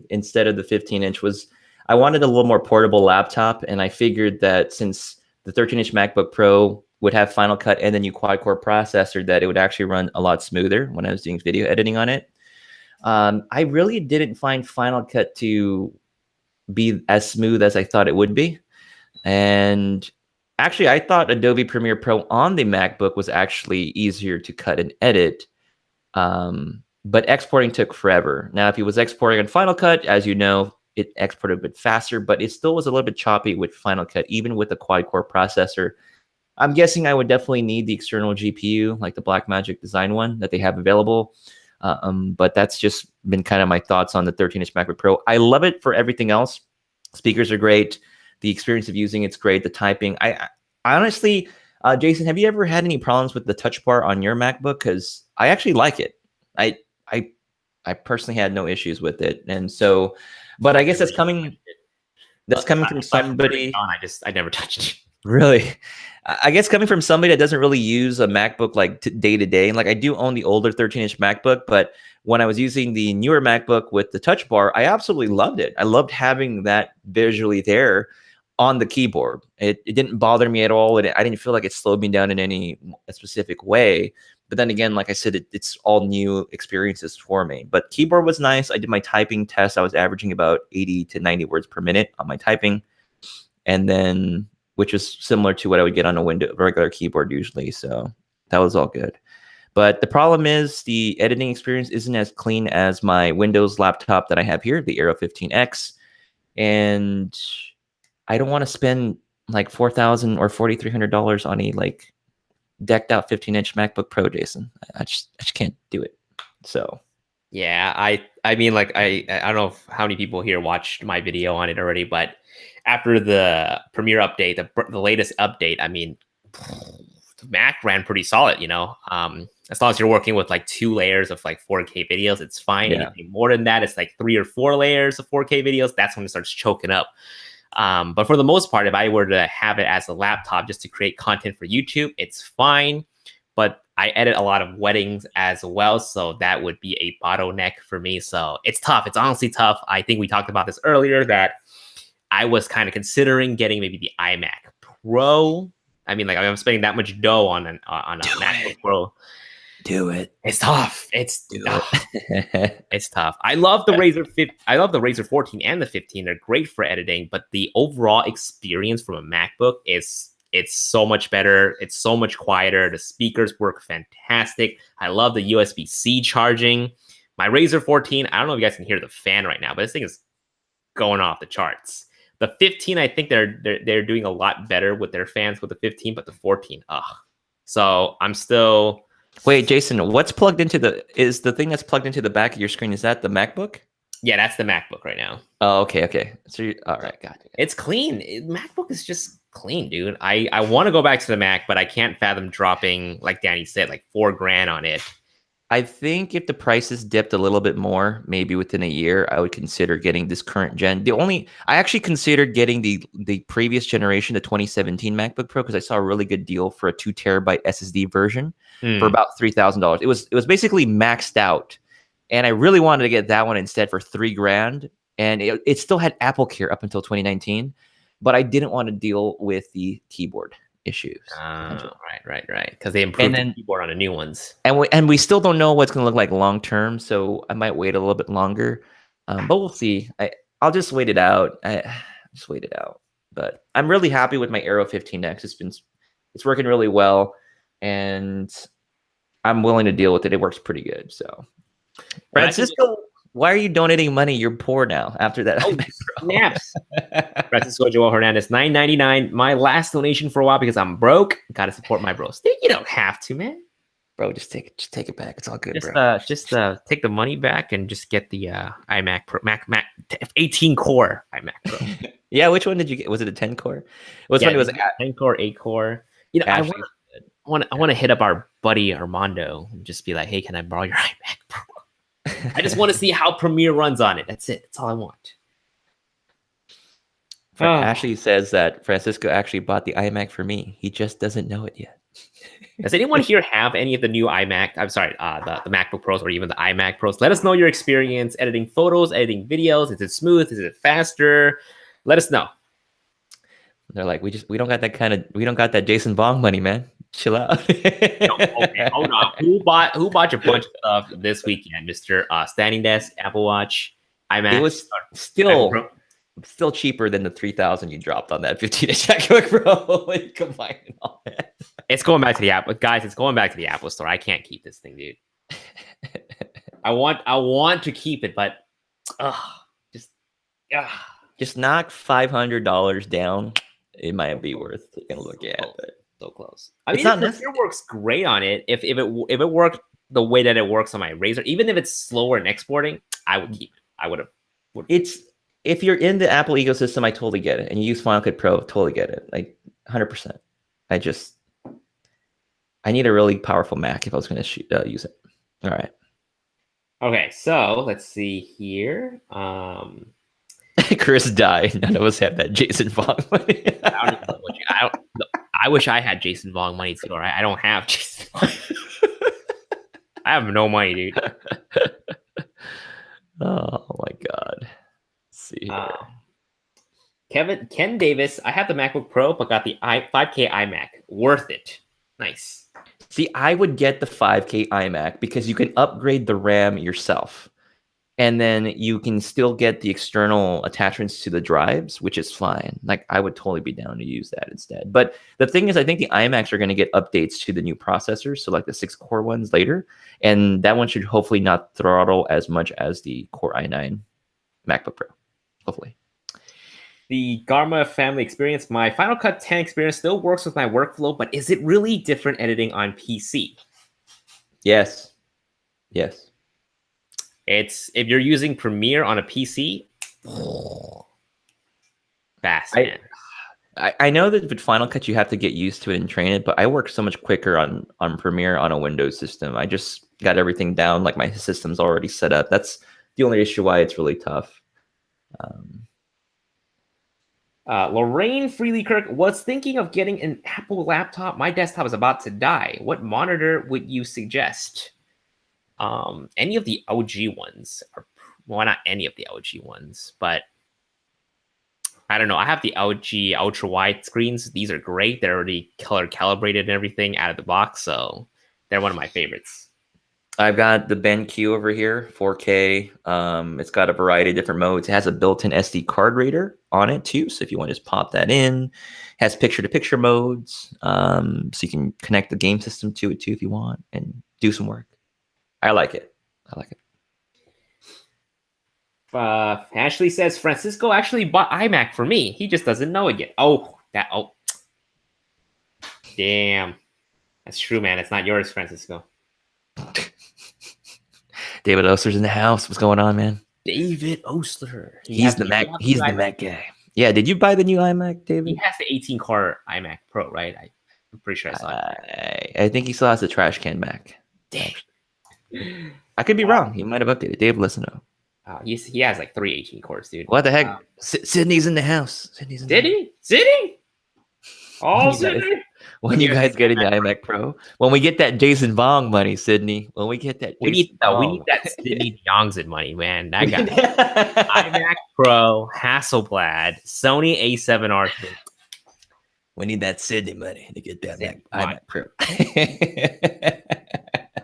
instead of the 15-inch was I wanted a little more portable laptop, and I figured that since the 13-inch MacBook Pro would have Final Cut and the new quad-core processor, that it would actually run a lot smoother when I was doing video editing on it. I really didn't find Final Cut to be as smooth as I thought it would be. And actually, I thought Adobe Premiere Pro on the MacBook was actually easier to cut and edit, but exporting took forever. Now, if it was exporting on Final Cut, as you know, it exported a bit faster, but it still was a little bit choppy with Final Cut, even with the quad-core processor. I'm guessing I would definitely need the external GPU, like the Blackmagic Design one that they have available. But that's just been kind of my thoughts on the 13-inch MacBook Pro. I love it for everything else. Speakers are great. The experience of using it's great. The typing. I honestly, Jason, have you ever had any problems with the touch bar on your MacBook? Because I actually like it. I personally had no issues with it, and so, but I guess that's coming. That's coming from somebody.
I never touched it.
Really? I guess coming from somebody that doesn't really use a MacBook like day to day, and like I do own the older 13-inch MacBook, but when I was using the newer MacBook with the touch bar, I absolutely loved it. I loved having that visually there on the keyboard. It didn't bother me at all. I didn't feel like it slowed me down in any specific way. But then again, like I said, it's all new experiences for me. But keyboard was nice. I did my typing test. I was averaging about 80 to 90 words per minute on my typing. And then, which is similar to what I would get on a regular keyboard usually. So that was all good. But the problem is the editing experience isn't as clean as my Windows laptop that I have here, the Aero 15X. And I don't want to spend like $4,000 or $4,300 on a like decked out 15-inch MacBook Pro, Jason. I just can't do it. So
yeah, I mean, like I don't know how many people here watched my video on it already, but after the Premiere update, the latest update, I mean, the Mac ran pretty solid, you know. As long as you're working with like 2 layers of like 4K videos, it's fine.
Yeah.
Anything more than that, it's like 3 or 4 layers of 4K videos. That's when it starts choking up. But for the most part, if I were to have it as a laptop just to create content for YouTube, it's fine. But I edit a lot of weddings as well, so that would be a bottleneck for me. So it's tough. It's honestly tough. I think we talked about this earlier that I was kind of considering getting maybe the iMac Pro. I mean, like I'm spending that much dough on a MacBook Pro.
Do it.
It's tough. It's tough. I love the Razer I love the Razer 14 and the 15. They're great for editing, but the overall experience from a MacBook it's so much better. It's so much quieter. The speakers work fantastic. I love the USB-C charging. My Razer 14, I don't know if you guys can hear the fan right now, but this thing is going off the charts. The 15, I think they're doing a lot better with their fans with the 15, but the 14, So I'm still.
Wait, Jason, what's plugged into is the thing that's plugged into the back of your screen? Is that the MacBook?
Yeah, that's the MacBook right now.
Oh, okay. So all right, got it.
It's clean. MacBook is just clean, dude. I want to go back to the Mac, but I can't fathom dropping, like Danny said, like $4,000 on it.
I think if the prices dipped a little bit more, maybe within a year, I would consider getting this current gen. I actually considered getting the previous generation, the 2017 MacBook Pro, because I saw a really good deal for a 2 terabyte SSD version for about $3,000. It was basically maxed out, and I really wanted to get that one instead for $3,000. And it still had Apple Care up until 2019, but I didn't want to deal with the keyboard issues.
Right. Because they improved the keyboard on the new ones,
and we still don't know what's going to look like long term. So I might wait a little bit longer, but we'll see. I'll just wait it out. Just wait it out. But I'm really happy with my Aero 15X. It's working really well, and I'm willing to deal with it. It works pretty good. So, Francisco, why are you donating money? You're poor now after that.
Snaps. Francisco Joel Hernandez, $9.99. My last donation for a while because I'm broke. Got to support my bros. You don't have to, man.
Bro, just take it back. It's all good,
bro. Just take the money back and just get the iMac Pro, Mac 18 core iMac Pro.
Yeah, which one did you get? Was it a 10 core? What's funny was
10 core, 8 core. You know, I want to hit up our buddy Armando and just be like, hey, can I borrow your iMac Pro? I just want to see how Premiere runs on it. That's it. That's all I want.
Ashley says that Francisco actually bought the iMac for me. He just doesn't know it yet.
Does anyone here have any of the new iMac? I'm sorry, the MacBook Pros or even the iMac Pros? Let us know your experience editing photos, editing videos. Is it smooth? Is it faster? Let us know.
They're like, we don't got that Jason Vong money, man. Chill out.
Okay, hold on. Who bought a bunch of stuff this weekend, Mr. Standing Desk, Apple Watch, iMac?
It was still cheaper than the $3,000 you dropped on that 15-inch MacBook Pro. Combining all that.
It's going back to the Apple, guys. It's going back to the Apple Store. I can't keep this thing, dude. I want to keep it, but
just knock $500 down. It might be worth taking a look at. But
so close. I mean, it works great on it. If it worked the way that it works on my Razer, even if it's slower in exporting, I would keep it. I would have.
If you're in the Apple ecosystem, I totally get it, and you use Final Cut Pro, totally get it, like 100%. I need a really powerful Mac if I was going to use it. All right.
Okay, so let's see here.
Chris died. None of us have that Jason Vong money.
I don't even know I wish I had Jason Vong money too. All right, I don't have Jason Vong. I have no money, dude.
Oh my god. Let's see here.
Ken Davis, I have the MacBook Pro, but got the 5K iMac. Worth it. Nice.
See, I would get the 5K iMac because you can upgrade the RAM yourself. And then you can still get the external attachments to the drives, which is fine. Like, I would totally be down to use that instead. But the thing is, I think the iMacs are going to get updates to the new processors, so like the 6-core ones later. And that one should hopefully not throttle as much as the Core i9 MacBook Pro, hopefully.
The Garma Family Experience, my Final Cut 10 experience still works with my workflow, but is it really different editing on PC?
Yes. Yes.
It's if you're using Premiere on a PC, fast, man.
I know that with Final Cut you have to get used to it and train it, but I work so much quicker on Premiere on a Windows system. I just got everything down, like my system's already set up. That's the only issue why it's really tough.
Lorraine Freely Kirk was thinking of getting an Apple laptop. My desktop is about to die. What monitor would you suggest? Any of the LG ones well, not any of the LG ones, but I don't know. I have the LG ultra wide screens. These are great. They're already color calibrated and everything out of the box, so they're one of my favorites.
I've got the BenQ over here, 4K. It's got a variety of different modes. It has a built-in SD card reader on it too, so if you want to just pop that in. It has picture-to-picture modes, so you can connect the game system to it too if you want and do some work. I like it. I like it.
Ashley says Francisco actually bought iMac for me. He just doesn't know it yet. Oh, damn. That's true, man. It's not yours, Francisco.
David Osler's in the house. What's going on, man?
David Osler.
He's the Mac. He's the Mac guy. Yeah. Did you buy the new iMac, David?
He has the 18-core iMac Pro, right? I'm pretty sure I saw it.
I think he still has the trash can Mac.
Dang.
I could be wrong. He might have updated. Dave, listen up.
He has like 3 18 cores, dude.
What the heck? Sydney's in the house. Sydney's in
Did he? Sydney? Oh, Sydney.
When you guys get in the iMac Pro, when we get that Jason Vong money, Sydney, when we get that,
we need that Sydney Yongzin money, man. That guy. iMac Pro, Hasselblad, Sony A7R.
We need that Sydney money to get that iMac Pro.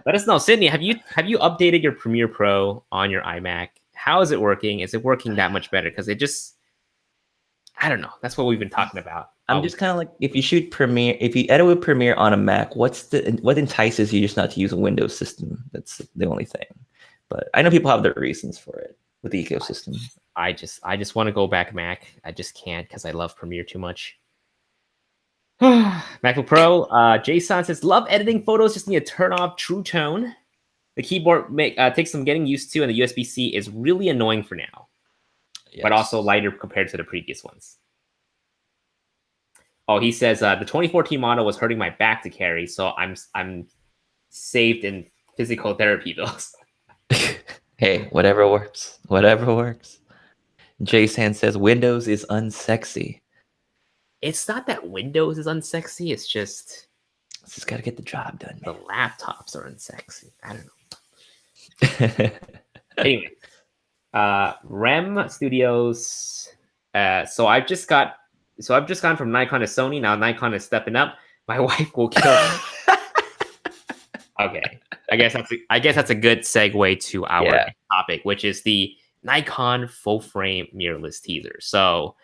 Let us know, Sydney. Have you updated your Premiere Pro on your iMac? How is it working? Is it working that much better? Because I don't know. That's what we've been talking about.
I'm just kind of like, if you shoot Premiere, if you edit with Premiere on a Mac, what entices you just not to use a Windows system? That's the only thing. But I know people have their reasons for it with the ecosystem.
I just want to go back Mac. I just can't because I love Premiere too much. MacBook Pro. Jason says, love editing photos. Just need to turn off True Tone. The keyboard takes some getting used to, and the USB-C is really annoying for now. Yes. But also lighter compared to the previous ones. Oh, he says the 2014 model was hurting my back to carry, so I'm saved in physical therapy bills.
Hey, whatever works. Whatever works. Jason says Windows is unsexy.
It's not that Windows is unsexy. It's just
got to get the job done.
The laptops are unsexy. I don't know. Anyway, REM Studios. So I've just gone from Nikon to Sony. Now Nikon is stepping up. My wife will kill me. Okay, I guess that's a good segue to our topic, which is the Nikon full frame mirrorless teaser. So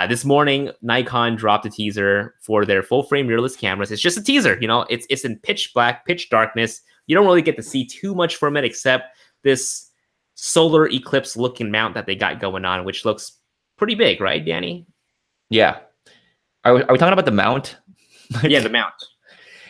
this morning, Nikon dropped a teaser for their full frame mirrorless cameras. It's just a teaser, it's in pitch black, pitch darkness. You don't really get to see too much from it except this solar eclipse looking mount that they got going on, which looks pretty big, right, Danny?
Yeah. Are we talking about the mount?
Yeah, the mount.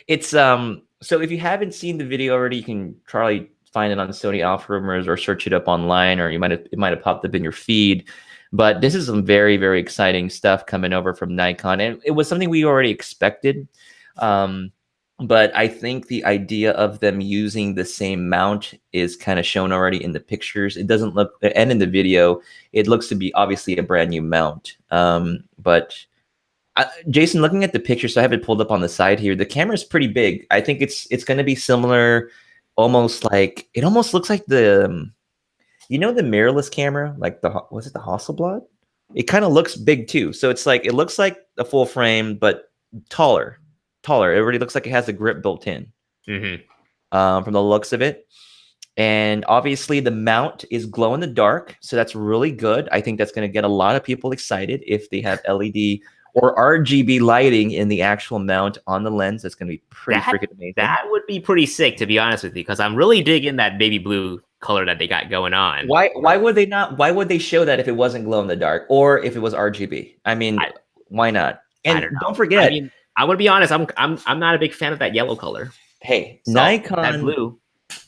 It's so if you haven't seen the video already, you can probably find it on Sony Alpha Rumors or search it up online, or it might have popped up in your feed. But this is some very, very exciting stuff coming over from Nikon, and it was something we already expected. But I think the idea of them using the same mount is kind of shown already in the pictures. It doesn't look, and in the video, it looks to be obviously a brand new mount. But Jason, looking at the picture, so I have it pulled up on the side here. The camera is pretty big. I think it's going to be similar, almost like it almost looks like the you know the mirrorless camera, like was it the Hasselblad? It kind of looks big too. So it's like it looks like a full frame, but taller. Taller. It already looks like it has a grip built in. From the looks of it. And obviously the mount is glow in the dark, so that's really good. I think that's going to get a lot of people excited if they have LED or RGB lighting in the actual mount on the lens. That's going to be pretty freaking amazing.
That would be pretty sick, to be honest with you, because I'm really digging that baby blue color that they got going on.
Why would they not? Why would they show that if it wasn't glow in the dark or if it was RGB? I mean, why not? And don't forget.
I mean, I would be honest. I'm not a big fan of that yellow color.
Hey, so Nikon.
That blue.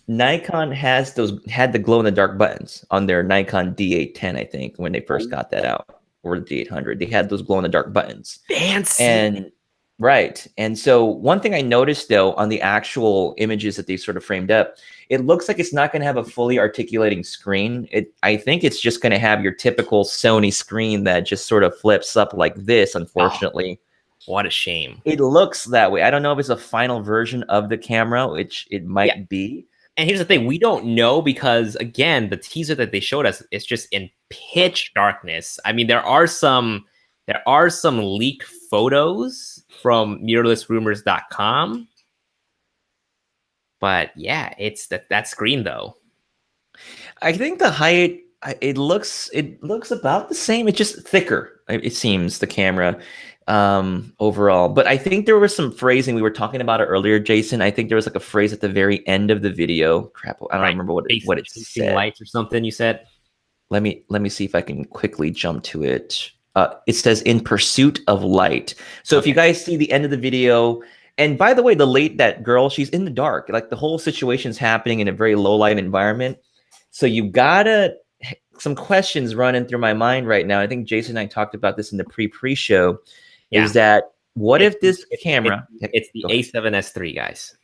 Nikon had the glow in the dark buttons on their Nikon D810, I think, when they first got that out, or the D800. They had those glow in the dark buttons.
Fancy.
And right. And so one thing I noticed though on the actual images that they sort of framed up, it looks like it's not going to have a fully articulating screen. I think it's just going to have your typical Sony screen that just sort of flips up like this, unfortunately.
Oh, what a shame.
It looks that way. I don't know if it's a final version of the camera, which it might be.
And here's the thing, we don't know because, again, the teaser that they showed us is just in pitch darkness. I mean, there are some leaked photos from mirrorlessrumors.com. But yeah, it's that screen though.
I think the height, it looks about the same. It's just thicker, it seems, the camera overall. But I think there was some phrasing. We were talking about it earlier, Jason. I think there was like a phrase at the very end of the video. Crap, I don't remember what it said.
Lights or something you said.
Let me see if I can quickly jump to it. It says "in pursuit of light." So if you guys see the end of the video, and by the way, that girl, she's in the dark. Like the whole situation's happening in a very low light environment. So you gotta some questions running through my mind right now. I think Jason and I talked about this in the pre-show. Yeah. Is that what if this camera?
It's the A7S III, guys.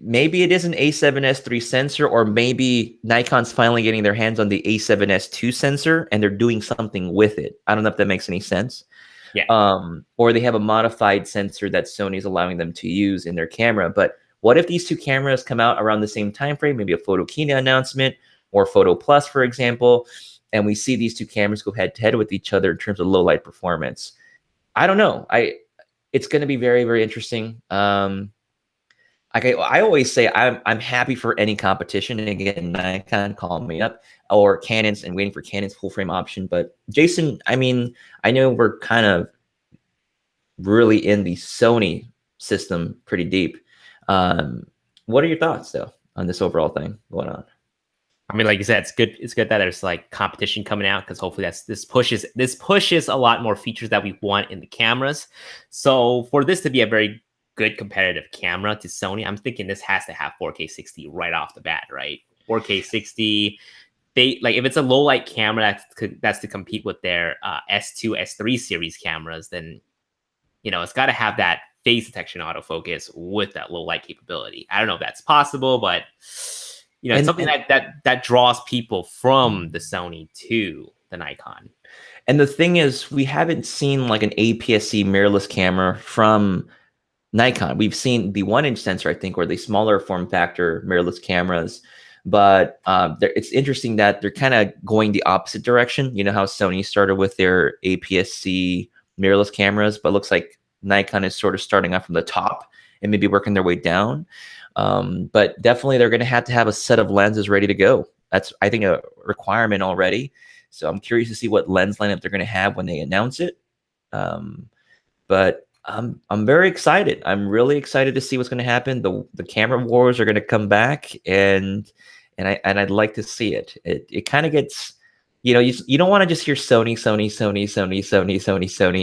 Maybe it is an A7S III sensor, or maybe Nikon's finally getting their hands on the A7S II sensor and they're doing something with it. I don't know if that makes any sense.
Yeah.
Or they have a modified sensor that Sony's allowing them to use in their camera. But what if these two cameras come out around the same time frame, maybe a Photokina announcement or Photo Plus, for example, and we see these two cameras go head to head with each other in terms of low light performance? I don't know. It's going to be very, very interesting. I always say I'm happy for any competition. And again, Nikon calling me up, or Canon's, and waiting for Canon's full frame option. But Jason, I mean, I know we're kind of really in the Sony system pretty deep. What are your thoughts though on this overall thing going on?
I mean, like you said, it's good. It's good that there's like competition coming out, because hopefully this pushes a lot more features that we want in the cameras. So for this to be a very good competitive camera to Sony, I'm thinking this has to have 4K 60 right off the bat, right? 4K 60. They like, if it's a low light camera that's to compete with their S2, S3 series cameras, then it's got to have that phase detection autofocus with that low light capability. I don't know if that's possible, but it's something that draws people from the Sony to the Nikon.
And the thing is, we haven't seen like an APS-C mirrorless camera from Nikon. We've seen the 1-inch sensor, I think, or the smaller form factor mirrorless cameras. But it's interesting that they're kind of going the opposite direction. You know how Sony started with their APS-C mirrorless cameras, but it looks like Nikon is sort of starting off from the top and maybe working their way down. But definitely they're going to have a set of lenses ready to go. That's, I think, a requirement already. So I'm curious to see what lens lineup they're going to have when they announce it. But I'm very excited. I'm really excited to see what's going to happen. The camera wars are going to come back, and I'd like to see it. It kind of gets, you don't want to just hear Sony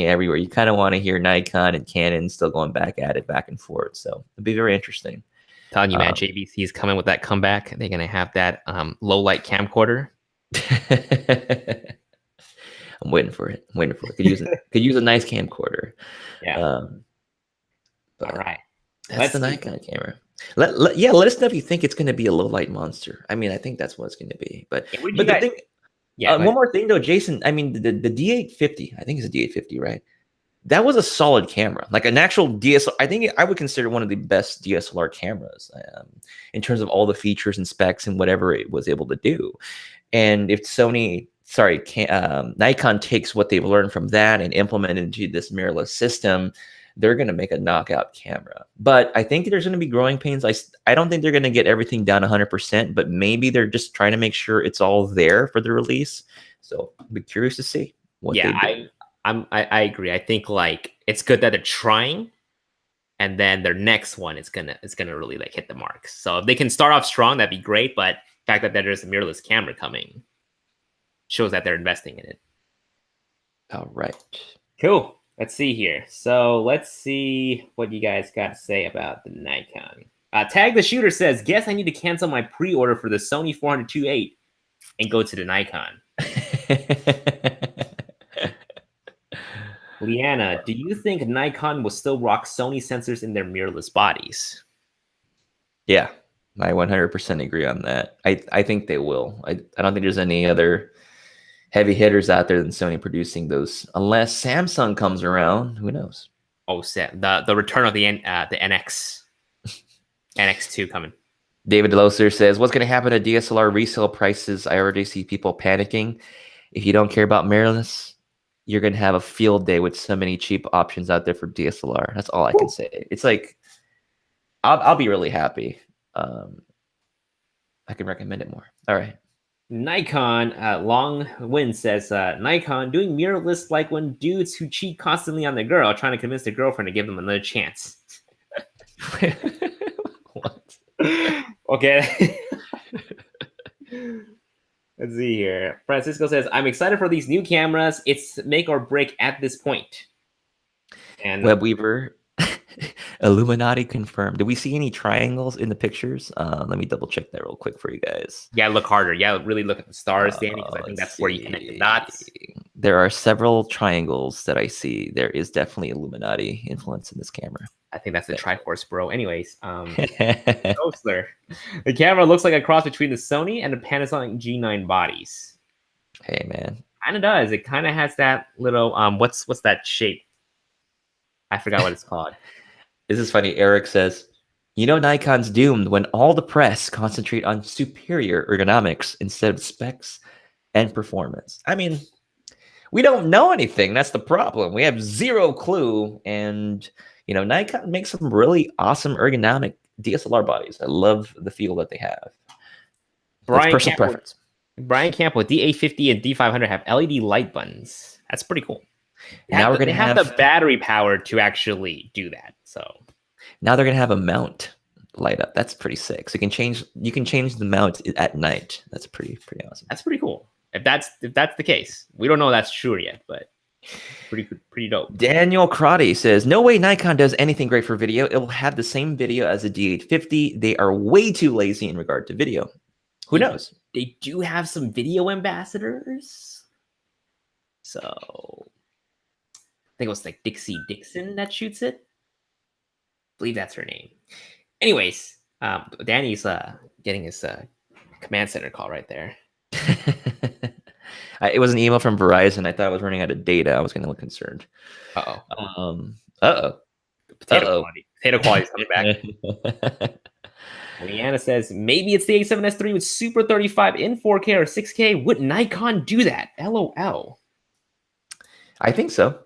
everywhere. You kind of want to hear Nikon and Canon still going back at it, back and forth. So it'll be very interesting.
Telling you, man, JVC is coming with that comeback. They're going to have that low light camcorder.
I'm waiting for it. Could use a nice camcorder.
Yeah. All right.
That's the Nikon camera. Let us know if you think it's going to be a low light monster. I mean, I think that's what it's going to be. But the thing, one more thing though, Jason. I mean, the D850. I think it's a D850, right? That was a solid camera, like an actual DSLR. I think I would consider one of the best DSLR cameras in terms of all the features and specs and whatever it was able to do. And if Nikon takes what they've learned from that and implement it into this mirrorless system, they're going to make a knockout camera. But I think there's going to be growing pains. I don't think they're going to get everything done 100%, but maybe they're just trying to make sure it's all there for the release. So I'll be curious to see what they do.
I agree. I think like it's good that they're trying, and then their next one is gonna really like hit the marks. So if they can start off strong, that'd be great. But the fact that there's a mirrorless camera coming shows that they're investing in it.
All right.
Cool. Let's see here. So let's see what you guys got to say about the Nikon. Tag the Shooter says, guess I need to cancel my pre-order for the Sony 400-2.8 and go to the Nikon. Leanna, do you think Nikon will still rock Sony sensors in their mirrorless bodies?
Yeah, I 100% agree on that. I think they will. I don't think there's any other heavy hitters out there than Sony producing those, unless Samsung comes around. Who knows?
Oh, the return of the NX, NX2 coming.
David Loser says, what's going to happen to DSLR resale prices? I already see people panicking. If you don't care about mirrorless, you're going to have a field day with so many cheap options out there for DSLR. That's all I can say. It's like, I'll be really happy. I can recommend it more. All right.
Nikon, Long Win says, Nikon doing mirrorless like when dudes who cheat constantly on their girl trying to convince their girlfriend to give them another chance.
What?
Okay. Let's see here. Francisco says, I'm excited for these new cameras. It's make or break at this point. And
Webweaver, Illuminati confirmed. Did we see any triangles in the pictures? Let me double check that real quick for you guys.
Yeah, look harder. Yeah, really look at the stars, Danny, because I think that's where you connect the dots.
There are several triangles that I see. There is definitely Illuminati influence in this camera.
I think that's the Triforce, bro. Anyways, Ghostler. The camera looks like a cross between the Sony and the Panasonic G9 bodies.
Hey, man.
Kind of does. It kind of has that little what's that shape? I forgot what it's called.
This is funny. Eric says, you know, Nikon's doomed when all the press concentrate on superior ergonomics instead of specs and performance. I mean, we don't know anything. That's the problem. We have zero clue. And, you know, Nikon makes some really awesome ergonomic DSLR bodies. I love the feel that they have. Personal preference.
Brian Campbell, D850 and D500 have LED light buttons. That's pretty cool.
Now we're going to
have the battery power to actually do that. So
now they're going to have a mount light up. That's pretty sick. So you can change the mount at night. That's pretty awesome.
That's pretty cool. If that's the case, we don't know that's true yet, but pretty dope.
Daniel Crotty says, no way Nikon does anything great for video. It will have the same video as a D850. They are way too lazy in regard to video. Who knows?
They do have some video ambassadors. So I think it was like Dixie Dixon that shoots it. I believe that's her name. Anyways, Danny's getting his command center call right there.
It was an email from Verizon. I thought I was running out of data. I was getting a little concerned.
Potato quality is coming back. Leanna says, maybe it's the A7S III with Super 35 in 4K or 6K. Would Nikon do that? LOL.
I think so.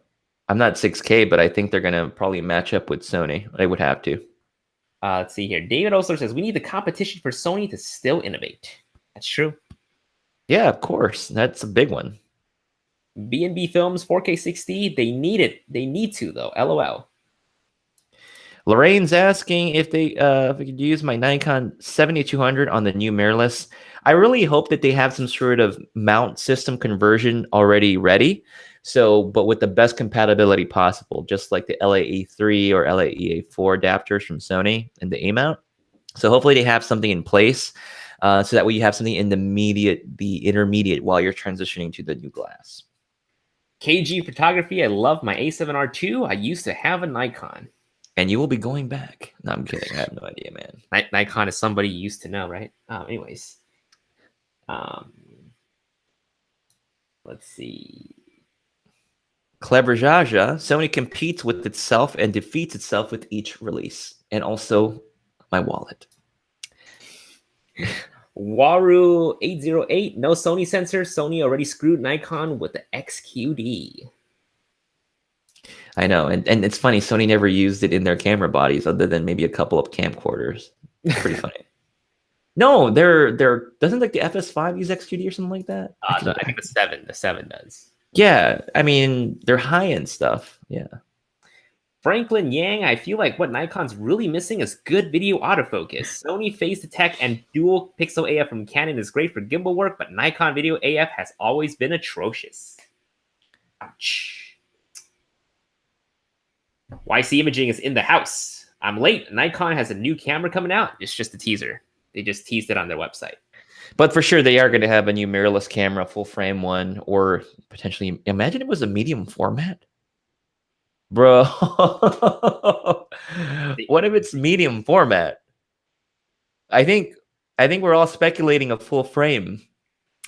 I'm not 6K, but I think they're going to probably match up with Sony. They would have to.
Let's see here. David Osler says, we need the competition for Sony to still innovate. That's true.
Yeah, of course. That's a big one.
B&B Films 4K 60. They need it. They need to, though. LOL.
Lorraine's asking if we could use my Nikon 7200 on the new mirrorless. I really hope that they have some sort of mount system conversion already ready. So, but with the best compatibility possible, just like the LAE3 or LAEA4 adapters from Sony and the A mount. So hopefully they have something in place so that way you have something in the intermediate while you're transitioning to the new glass.
KG Photography. I love my A7R II. I used to have a Nikon.
And you will be going back. No, I'm kidding. I have no idea, man.
Nikon is somebody you used to know, right? Anyways, um, let's see.
Clever Jaja, Sony competes with itself and defeats itself with each release. And also my wallet.
Waru808, no Sony sensor. Sony already screwed Nikon with the XQD.
I know. And it's funny, Sony never used it in their camera bodies other than maybe a couple of camcorders. Pretty funny. No, they're doesn't like the FS5 use XQD or something like that?
I think the 7 does.
Yeah, I mean, they're high-end stuff. Yeah.
Franklin Yang, I feel like what Nikon's really missing is good video autofocus. Sony phase detect and dual pixel AF from Canon is great for gimbal work, but Nikon video AF has always been atrocious. Ouch. YC Imaging is in the house. I'm late. Nikon has a new camera coming out. It's just a teaser. They just teased it on their website.
But for sure, they are going to have a new mirrorless camera, full frame one, or potentially, imagine it was a medium format. Bro, what if it's medium format? I think we're all speculating a full frame,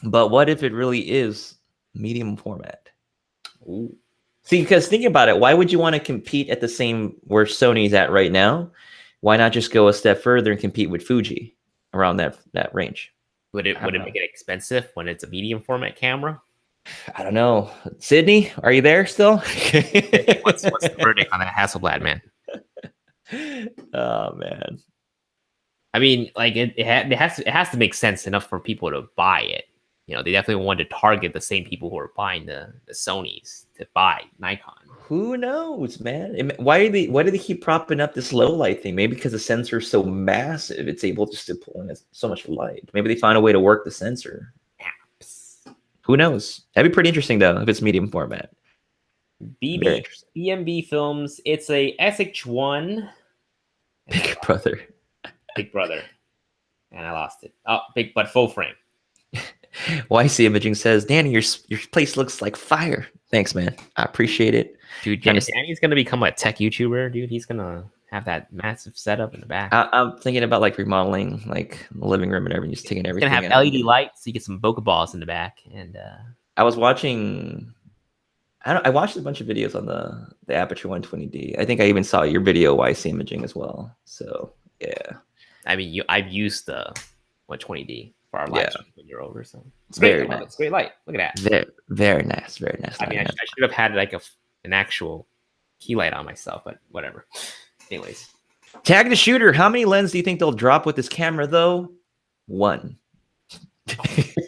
but what if it really is medium format?
Ooh.
See, because think about it, why would you want to compete at the same where Sony's at right now? Why not just go a step further and compete with Fuji around that range?
Would it make it expensive when it's a medium format camera?
I don't know. Sydney, are you there still?
What's the verdict on that Hasselblad, man?
Oh man.
I mean, like it has to make sense enough for people to buy it. You know, they definitely want to target the same people who are buying the Sonys to buy Nikon.
Who knows, man? Why do they keep propping up this low light thing? Maybe because the sensor is so massive, it's able just to pull in so much light. Maybe they find a way to work the sensor. Who knows? That'd be pretty interesting though, if it's medium format.
BMB Films, it's a SH1.
Big Brother.
Big Brother. And I lost it. Oh, big but full frame.
YC Imaging says, Danny, your place looks like fire. Thanks, man. I appreciate it.
Dude, Danny's gonna become a tech YouTuber, dude. He's gonna have that massive setup in the back.
I'm thinking about like remodeling like the living room and everything, just taking everything.
He's gonna have LED lights, so you get some bokeh balls in the back. And
I was watching. I watched a bunch of videos on the Aperture 120D. I think I even saw your video, YC Imaging, as well. So yeah.
I mean, I've used the 120D for our live stream when you're over. So it's
very
great.
nice.
It's great light. Look at that.
Very nice. Very nice.
I mean, I should have had like an actual key light on myself, but whatever. Anyways,
Tag the shooter. How many lenses do you think they'll drop with this camera, though? 1.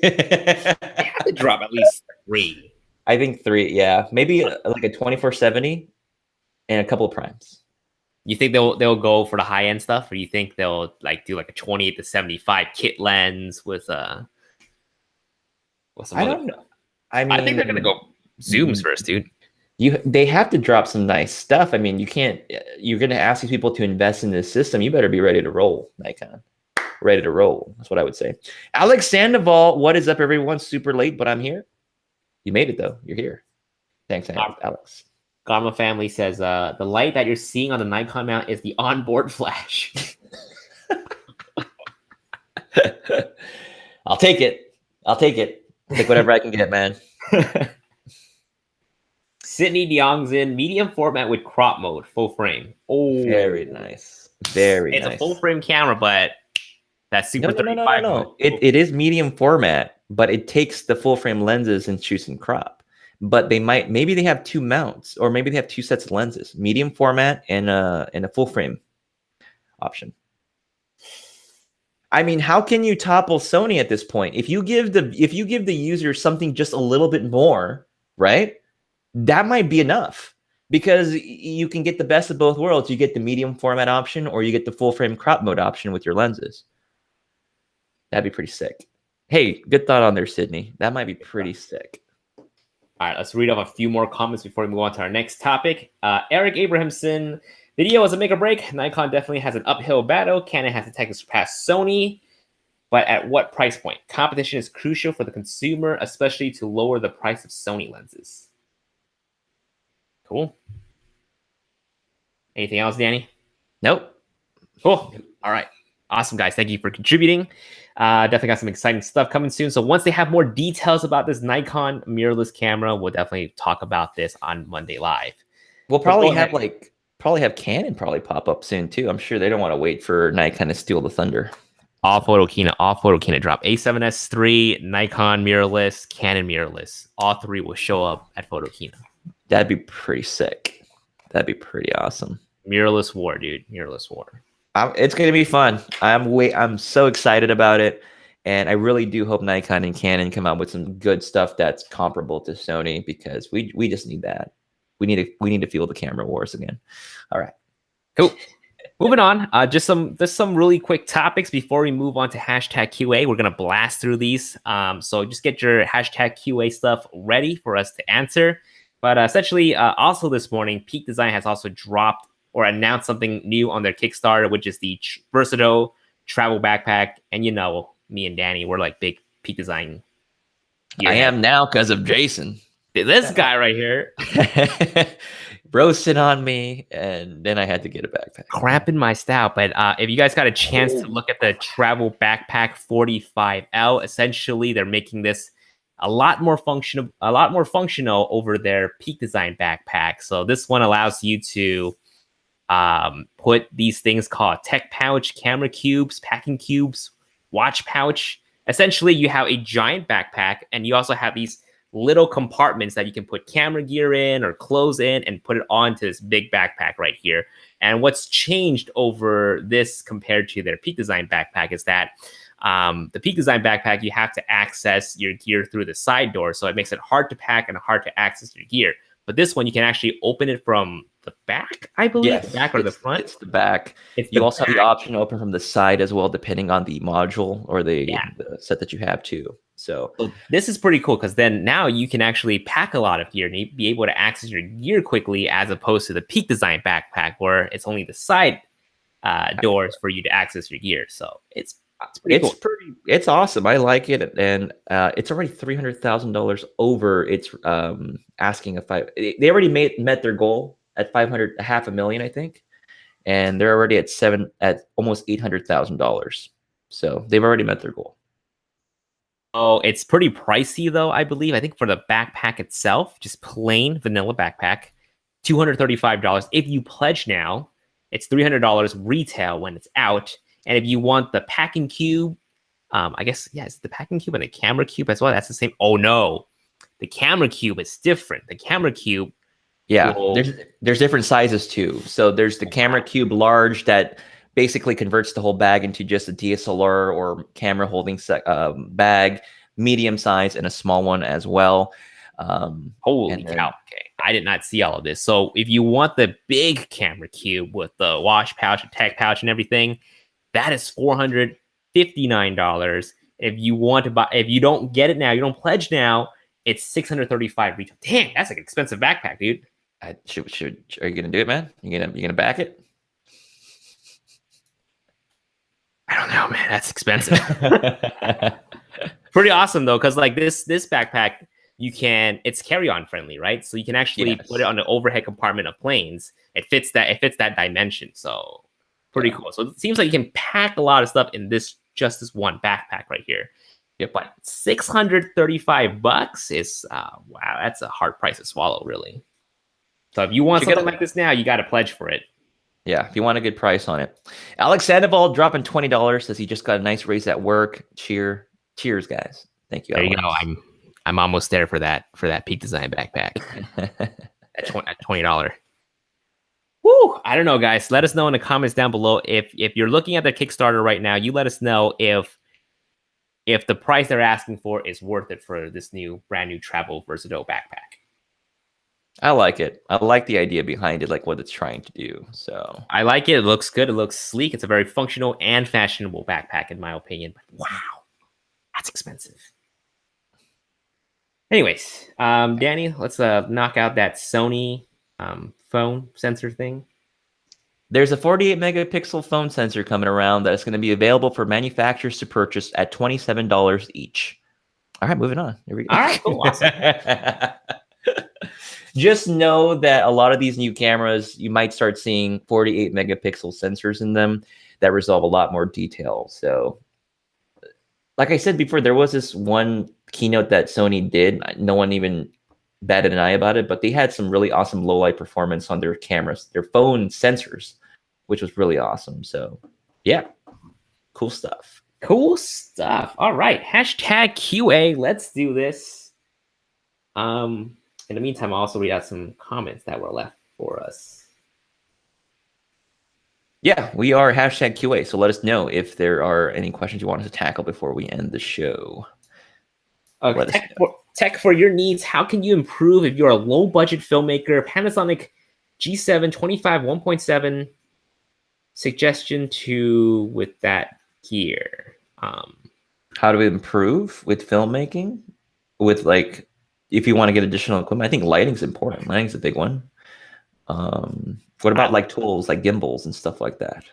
They have to drop at least 3.
I think 3. Yeah, maybe like a 24-70 and a couple of primes.
You think they'll go for the high end stuff, or you think they'll like do like a 28-75 kit lens with some
I don't know. I mean,
I think they're gonna go zooms first, dude.
They have to drop some nice stuff. I mean, you're gonna ask these people to invest in this system. You better be ready to roll, Nikon. Ready to roll. That's what I would say. Alex Sandoval, what is up, everyone? Super late, but I'm here. You made it though. You're here. Thanks, Alex.
Garma Family says the light that you're seeing on the Nikon mount is the onboard flash.
I'll take it. Take whatever I can get, man.
Sydney DeYoung's in medium format with crop mode, full frame. Oh,
very nice. Very
it's
nice.
A full frame camera, but that's super 35.
No. It is medium format, but it takes the full frame lenses and shoots in crop. But maybe they have 2 mounts, or maybe they have 2 sets of lenses, medium format and a full frame option. I mean, how can you topple Sony at this point? If you give the user something just a little bit more, right? That might be enough, because you can get the best of both worlds. You get the medium format option, or you get the full frame crop mode option with your lenses. That'd be pretty sick. Hey, good thought on there, Sydney. That might be pretty sick.
All right, let's read off a few more comments before we move on to our next topic. Eric Abrahamson, video is a make or break. Nikon definitely has an uphill battle. Canon has the tech to surpass Sony, but at what price point? Competition is crucial for the consumer, especially to lower the price of Sony lenses. Cool. Anything else, Danny?
Nope.
Cool. All right. Awesome, guys. Thank you for contributing. Definitely got some exciting stuff coming soon. So once they have more details about this Nikon mirrorless camera, we'll definitely talk about this on Monday Live.
We'll probably have Canon probably pop up soon too. I'm sure they don't want to wait for Nikon to steal the thunder.
All Photokina drop. A7S III, Nikon mirrorless, Canon mirrorless. All three will show up at Photokina.
That'd be pretty sick. That'd be pretty awesome.
Mirrorless war, dude. Mirrorless war.
It's gonna be fun. I'm so excited about it, and I really do hope Nikon and Canon come out with some good stuff that's comparable to Sony, because we just need that. We need to feel the camera wars again. All right,
cool. Moving on, just some really quick topics before we move on to hashtag QA. We're gonna blast through these, so just get your hashtag QA stuff ready for us to answer. But essentially, also this morning, Peak Design has also dropped or announced something new on their Kickstarter, which is the versatile travel backpack. And you know, me and Danny, we're like big Peak Design.
I am now because of Jason.
This guy right here.
Roasted on me, and then I had to get a backpack.
Cramping my style. But if you guys got a chance to look at the travel backpack 45L, essentially they're making this a lot more functional over their Peak Design backpack. So this one allows you to put these things called tech pouch, camera cubes, packing cubes, watch pouch. Essentially, you have a giant backpack, and you also have these little compartments that you can put camera gear in or clothes in and put it onto this big backpack right here. And what's changed over this compared to their Peak Design backpack is that the Peak Design backpack, you have to access your gear through the side door. So it makes it hard to pack and hard to access your gear. But this one, you can actually open it from the back, I believe.
Yes,
the back or the front?
It's the back. You also have the option to open from the side as well, depending on the module or the set that you have too. So
this is pretty cool, because then now you can actually pack a lot of gear and be able to access your gear quickly, as opposed to the Peak Design backpack where it's only the side doors for you to access your gear. So it's pretty cool.
It's awesome. I like it, and it's already $300,000 over its asking of five. They already met their goal at 500,000, I think, and they're already at almost $800,000. So they've already met their goal.
Oh, it's pretty pricey though, I believe. I think for the backpack itself, just plain vanilla backpack, $235. If you pledge now, it's $300 retail when it's out. And if you want the packing cube, I guess, it's the packing cube and the camera cube as well. That's the same. Oh no, the camera cube is different. The camera cube.
Yeah, there's different sizes too. So there's the camera cube large that basically converts the whole bag into just a DSLR or camera holding bag, medium size, and a small one as well.
Holy cow. Okay. I did not see all of this. So if you want the big camera cube with the wash pouch, tech pouch, and everything, that is $459. If you want to buy, if you don't get it now, you don't pledge now, it's $635 retail. Damn, that's like an expensive backpack, dude.
Are you gonna do it, man? You gonna back it?
I don't know, man. That's expensive. Pretty awesome though, because like this backpack, it's carry-on friendly, right? So you can actually put it on the overhead compartment of planes. It fits that dimension. So pretty cool. So it seems like you can pack a lot of stuff in this one backpack right here.
Yep.
But $635 is wow, that's a hard price to swallow, really. So if you want something like this now, you got to pledge for it.
Yeah, if you want a good price on it. Alex Sandoval dropping $20, says he just got a nice raise at work. Cheers, guys. Thank you.
There you go. I'm almost there for that Peak Design backpack. at $20. Woo! I don't know, guys. Let us know in the comments down below if you're looking at their Kickstarter right now. You let us know if the price they're asking for is worth it for this brand new travel versatile backpack.
I like it. I like the idea behind it, like what it's trying to do. So
I like it. It looks good. It looks sleek. It's a very functional and fashionable backpack, in my opinion. But wow, that's expensive. Anyways, Danny, let's knock out that Sony phone sensor thing.
There's a 48 megapixel phone sensor coming around that is going to be available for manufacturers to purchase at $27 each. All right, moving on. Here we go.
All right, cool. Awesome.
Just know that a lot of these new cameras, you might start seeing 48 megapixel sensors in them that resolve a lot more detail. So, like I said before, there was this one keynote that Sony did. No one even batted an eye about it, but they had some really awesome low light performance on their cameras, their phone sensors, which was really awesome. So, yeah, cool stuff.
Cool stuff. All right. Hashtag QA. Let's do this. In the meantime, I'll also read out some comments that were left for us.
Yeah, we are hashtag QA. So let us know if there are any questions you want us to tackle before we end the show.
Tech for your needs. How can you improve if you're a low budget filmmaker? Panasonic G7 25 1.7 suggestion to with that gear.
How to improve with filmmaking? With like, if you want to get additional equipment, I think lighting's important. Lighting's a big one. What about like tools like gimbals and stuff like that?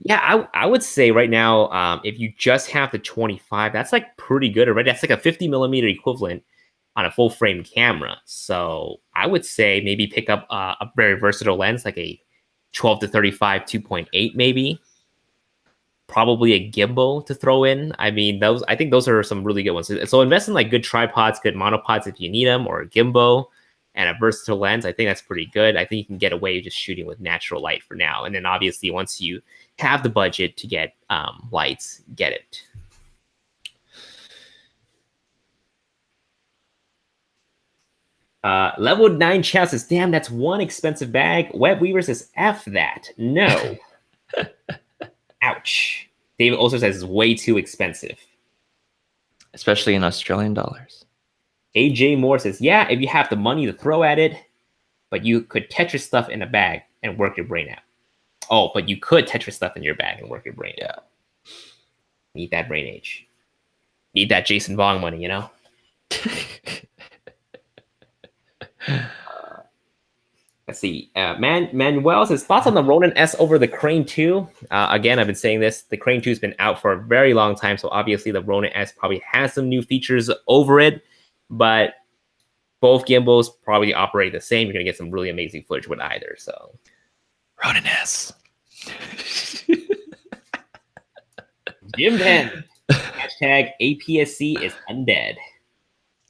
I would say right now, if you just have the 25, that's like pretty good already. That's like a 50 millimeter equivalent on a full frame camera. So I would say maybe pick up a very versatile lens, like a 12 to 35 2.8 maybe. Probably a gimbal to throw in. I mean, I think those are some really good ones. So invest in like good tripods, good monopods if you need them, or a gimbal and a versatile lens. I think that's pretty good. I think you can get away just shooting with natural light for now. And then obviously once you have the budget to get lights, get it. Level 9 Chow says, damn, that's one expensive bag. Web Weaver says, F that. No. Ouch. David also says it's way too expensive.
Especially in Australian dollars.
AJ Moore says, yeah, if you have the money to throw at it, but you could Tetris stuff in a bag and work your brain out. Oh, but you could Tetris stuff in your bag and work your brain out. Need that brain age. Need that Jason Vong money, you know? Let's see. Manuel says, thoughts on the Ronin S over the Crane 2? Again, I've been saying this. The Crane 2 has been out for a very long time, so obviously the Ronin S probably has some new features over it, but both gimbals probably operate the same. You're going to get some really amazing footage with either. So,
Ronin S.
Jim Penn. Hashtag APS-C is undead.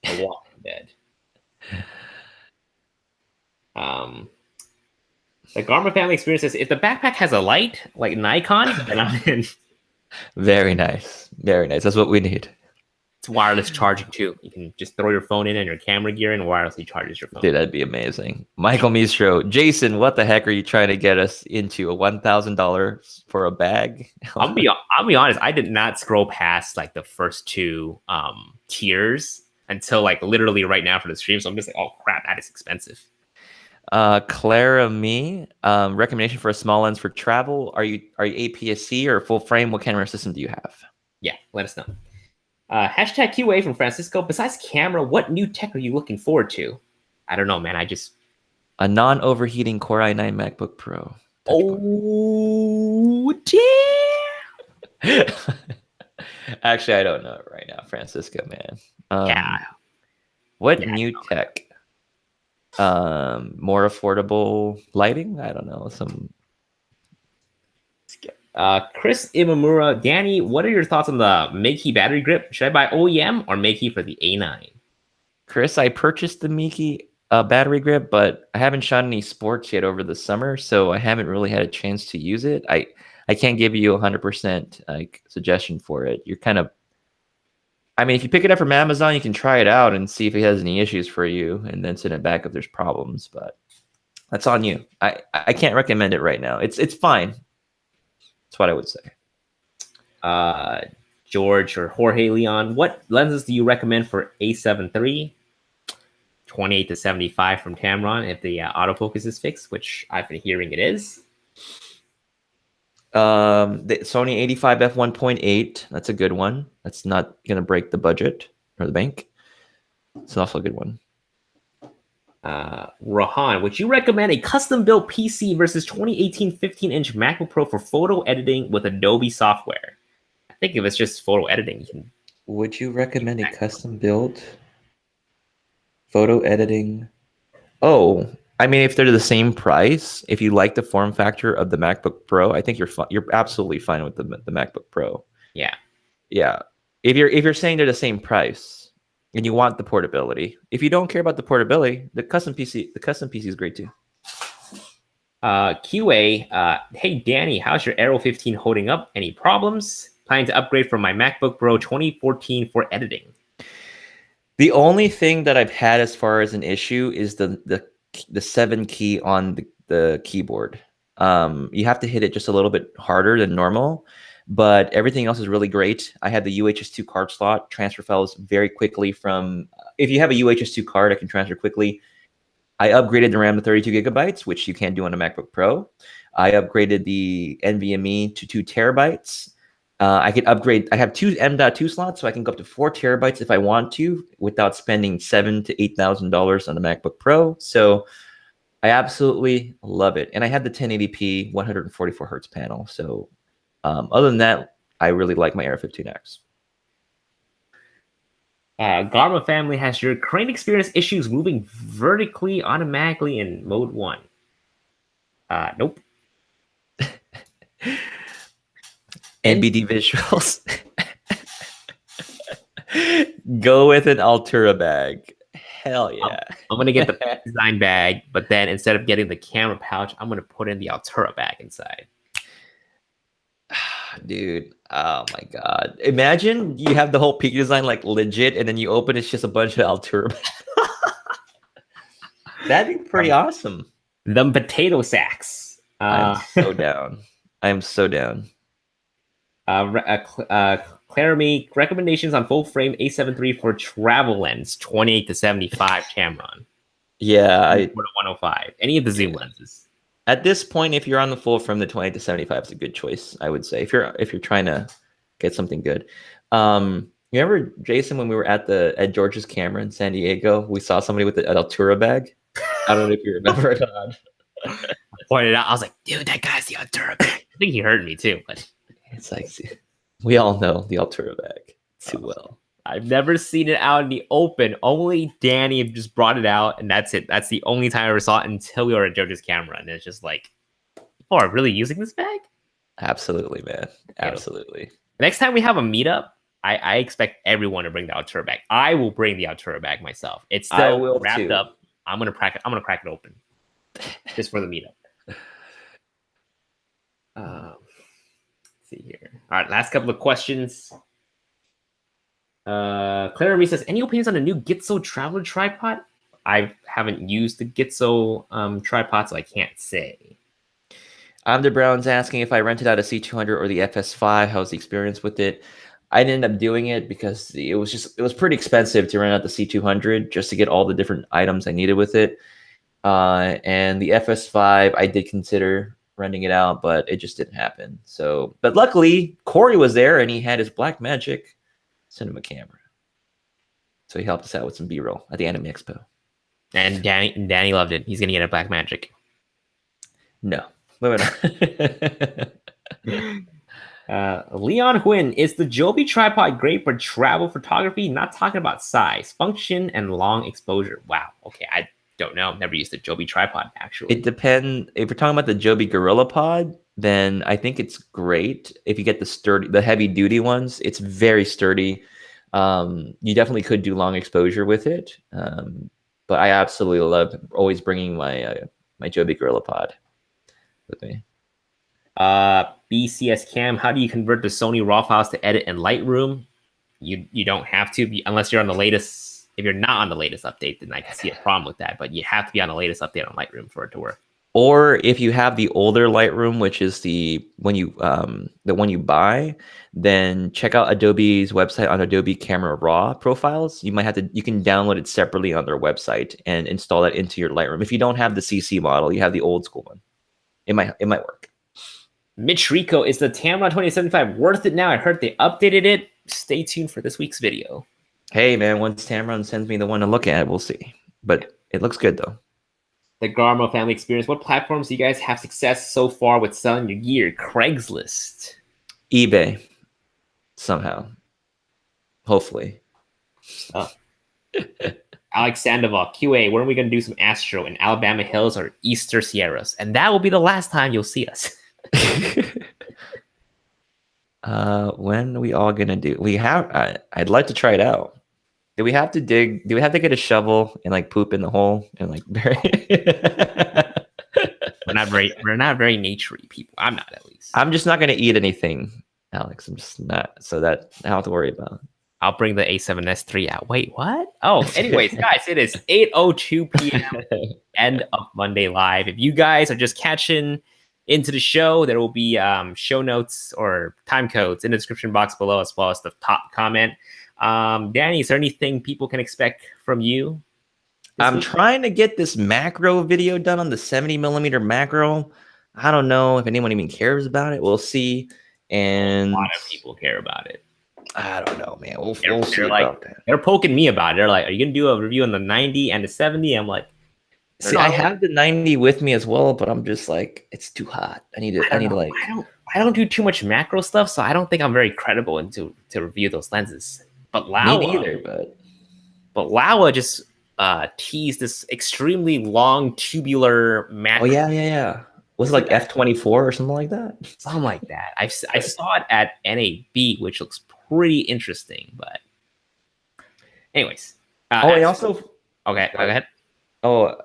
A walking dead. The Garmin family experience says, if the backpack has a light like Nikon, then I'm in.
Very nice. Very nice. That's what we need.
It's wireless charging too. You can just throw your phone in and your camera gear and wirelessly charges your phone.
Dude, that'd be amazing. Michael Mistro, Jason, what the heck are you trying to get us into? $1,000 for a bag?
I'll be honest. I did not scroll past like the first two tiers until like literally right now for the stream. So I'm just like, oh crap, that is expensive.
Clara Me, recommendation for a small lens for travel. Are you APS-C or full frame? What camera system do you have?
Yeah, let us know. Hashtag QA from Francisco. Besides camera, what new tech are you looking forward to? I don't know, man.
A non-overheating Core i9 MacBook Pro.
Oh, damn!
Actually, I don't know right now, Francisco, man.
Yeah.
What new tech? More affordable lighting? I don't know.
Chris Imamura, Danny, what are your thoughts on the Makey battery grip? Should I buy OEM or Makey for the A9?
Chris, I purchased the Makey battery grip, but I haven't shot any sports yet over the summer, so I haven't really had a chance to use it. I can't give you 100% like suggestion for it. You're kind of, I mean, if you pick it up from Amazon, you can try it out and see if it has any issues for you, and then send it back if there's problems. But that's on you. I can't recommend it right now. It's fine. That's what I would say.
George or Jorge Leon, what lenses do you recommend for A7 III? 28 to 75 from Tamron if the autofocus is fixed, which I've been hearing it is.
The Sony 85 f1.8, that's a good one. That's not gonna break the budget or the bank. It's also a good one.
Rohan, would you recommend a custom built PC versus 2018 15-inch MacBook Pro for photo editing with Adobe software? I think if it's just photo editing, you can.
Would you recommend a custom built photo editing Oh, I mean, if they're the same price, if you like the form factor of the MacBook Pro, I think you're absolutely fine with the MacBook Pro.
Yeah.
Yeah. If you're saying they're the same price and you want the portability, if you don't care about the portability, the custom PC is great too.
QA, hey Danny, how's your Aero 15 holding up? Any problems? Planning to upgrade from my MacBook Pro 2014 for editing.
The only thing that I've had as far as an issue is the 7 key on the keyboard. You have to hit it just a little bit harder than normal, but everything else is really great. I had the UHS-2 card slot, transfer files very quickly from, if you have a UHS-2 card, I can transfer quickly. I upgraded the RAM to 32 gigabytes, which you can't do on a MacBook Pro. I upgraded the NVMe to 2 terabytes. I can upgrade. I have two M.2 slots, so I can go up to 4 terabytes if I want to, without spending $7,000 to $8,000 on the MacBook Pro. So I absolutely love it. And I had the 1080p 144 hertz panel. So other than that, I really like my Air 15X.
Garma family, has your crane experience issues moving vertically automatically in mode 1? Nope.
NBD visuals. Go with an Altura bag. Hell yeah.
I'm going to get the design bag, but then instead of getting the camera pouch, I'm going to put in the Altura bag inside.
Dude, oh my god. Imagine you have the whole Peak design like legit, and then you open it's just a bunch of Altura bags. That'd be pretty awesome.
The potato sacks.
I'm so down. I'm so down.
Claramy, recommendations on full frame A7 III for travel lens 28 to 75 Tamron.
Yeah,
I 105. Any of the zoom lenses.
At this point, if you're on the full frame, the 28 to 75 is a good choice, I would say. If you're trying to get something good. You remember, Jason, when we were at George's camera in San Diego, we saw somebody with an Altura bag. I don't know if you remember it or not.
I pointed out, I was like, dude, that guy's the Altura bag. I think he heard me too, but
it's like, we all know the Altura bag too well.
I've never seen it out in the open. Only Danny just brought it out, and that's it. That's the only time I ever saw it until we were at George's camera, and it's just like, people are really using this bag?
Absolutely, man. Absolutely.
Next time we have a meetup, I expect everyone to bring the Altura bag. I will bring the Altura bag myself. It's still wrapped up. I'm gonna crack it open just for the meetup. Let's see here. All right, last couple of questions. Clara says, any opinions on the new Gitzo traveler tripod? I haven't used the Gitzo tripod, so I can't say.
Amder Brown's asking if I rented out a C200 or the FS5. How's the experience with it? I didn't end up doing it because it was pretty expensive to rent out the C200 just to get all the different items I needed with it. And the FS5, I did consider renting it out, but it just didn't happen. So, but luckily Corey was there and he had his Blackmagic cinema camera. So he helped us out with some B-roll at the Anime Expo.
And Danny loved it. He's going to get a Blackmagic.
No.
Leon Huynh, is the Joby tripod great for travel photography? Not talking about size, function, and long exposure. Wow. Okay, I don't know. Never used the Joby tripod, actually.
It depends. If you're talking about the Joby Gorilla Pod, then I think it's great. If you get the heavy duty ones, it's very sturdy. You definitely could do long exposure with it. But I absolutely love always bringing my my Joby Gorilla Pod with me.
BCS Cam, how do you convert the Sony RAW files to edit in Lightroom? You don't have to, unless you're on the latest. If you're not on the latest update, then I can see a problem with that. But you have to be on the latest update on Lightroom for it to work.
Or if you have the older Lightroom, which is the one you buy, then check out Adobe's website on Adobe Camera Raw profiles. You can download it separately on their website and install that into your Lightroom. If you don't have the CC model, you have the old school one. It might work.
Mitch Rico, is the Tamron 2075 worth it now? I heard they updated it. Stay tuned for this week's video.
Hey man, once Tamron sends me the one to look at, we'll see. But it looks good though.
The Garmo family experience. What platforms do you guys have success so far with selling your gear? Craigslist,
eBay, somehow, hopefully.
Alex Sandoval, QA, when are we going to do some Astro in Alabama Hills or Easter Sierras? And that will be the last time you'll see us.
When are we all gonna do? We have. I'd like to try it out. Do we have to dig? Do we have to get a shovel and like poop in the hole and like bury?
We're not very naturey people. I'm not, at least.
I'm just not gonna eat anything, Alex. I'm just not. So that I don't have to worry about.
I'll bring the A7S III out. Wait, what? Oh, anyways, guys, it is 8:02 p.m. end of Monday Live. If you guys are just catching into the show, there will be show notes or time codes in the description box below, as well as the top comment. Danny, is there anything people can expect from you?
I'm trying to get this macro video done on the 70mm macro. I don't know if anyone even cares about it. We'll see. And
a lot of people care about it.
I don't know, man. We'll see about that.
They're poking me about it. They're like, "Are you gonna do a review on the 90 and the 70?" I'm like,
see, I have the 90 with me as well, but I'm just like, it's too hot. I
don't do too much macro stuff, so I don't think I'm very credible to review those lenses. But Laowa,
me neither.
But Laowa just teased this extremely long tubular macro.
Oh yeah. Was it like F24 or something like that?
Something like that. I saw it at NAB, which looks pretty interesting. But anyways.
And also...
Okay, go ahead.
Oh,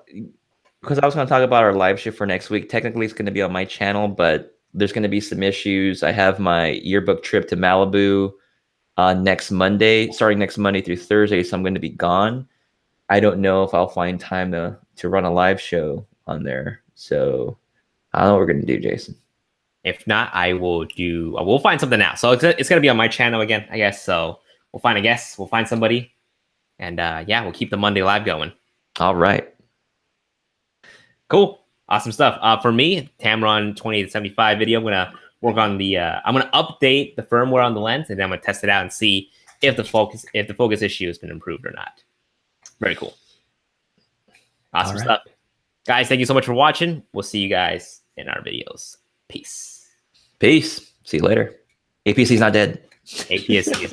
because I was going to talk about our live show for next week. Technically, it's going to be on my channel, but there's going to be some issues. I have my yearbook trip to Malibu next Monday, starting next Monday through Thursday, so I'm going to be gone. I don't know if I'll find time to run a live show on there. So I don't know what we're going to do, Jason.
If not, we'll find something out. So it's going to be on my channel again, I guess. So we'll find a guest, we'll find somebody, and we'll keep the Monday Live going.
All right.
Cool. Awesome stuff. For me, Tamron 2875 video, I'm going to work on I'm going to update the firmware on the lens, and then I'm going to test it out and see if the focus issue has been improved or not. Very cool. Awesome stuff. Guys, thank you so much for watching. We'll see you guys in our videos. Peace.
See you later. APC's not dead.
APC is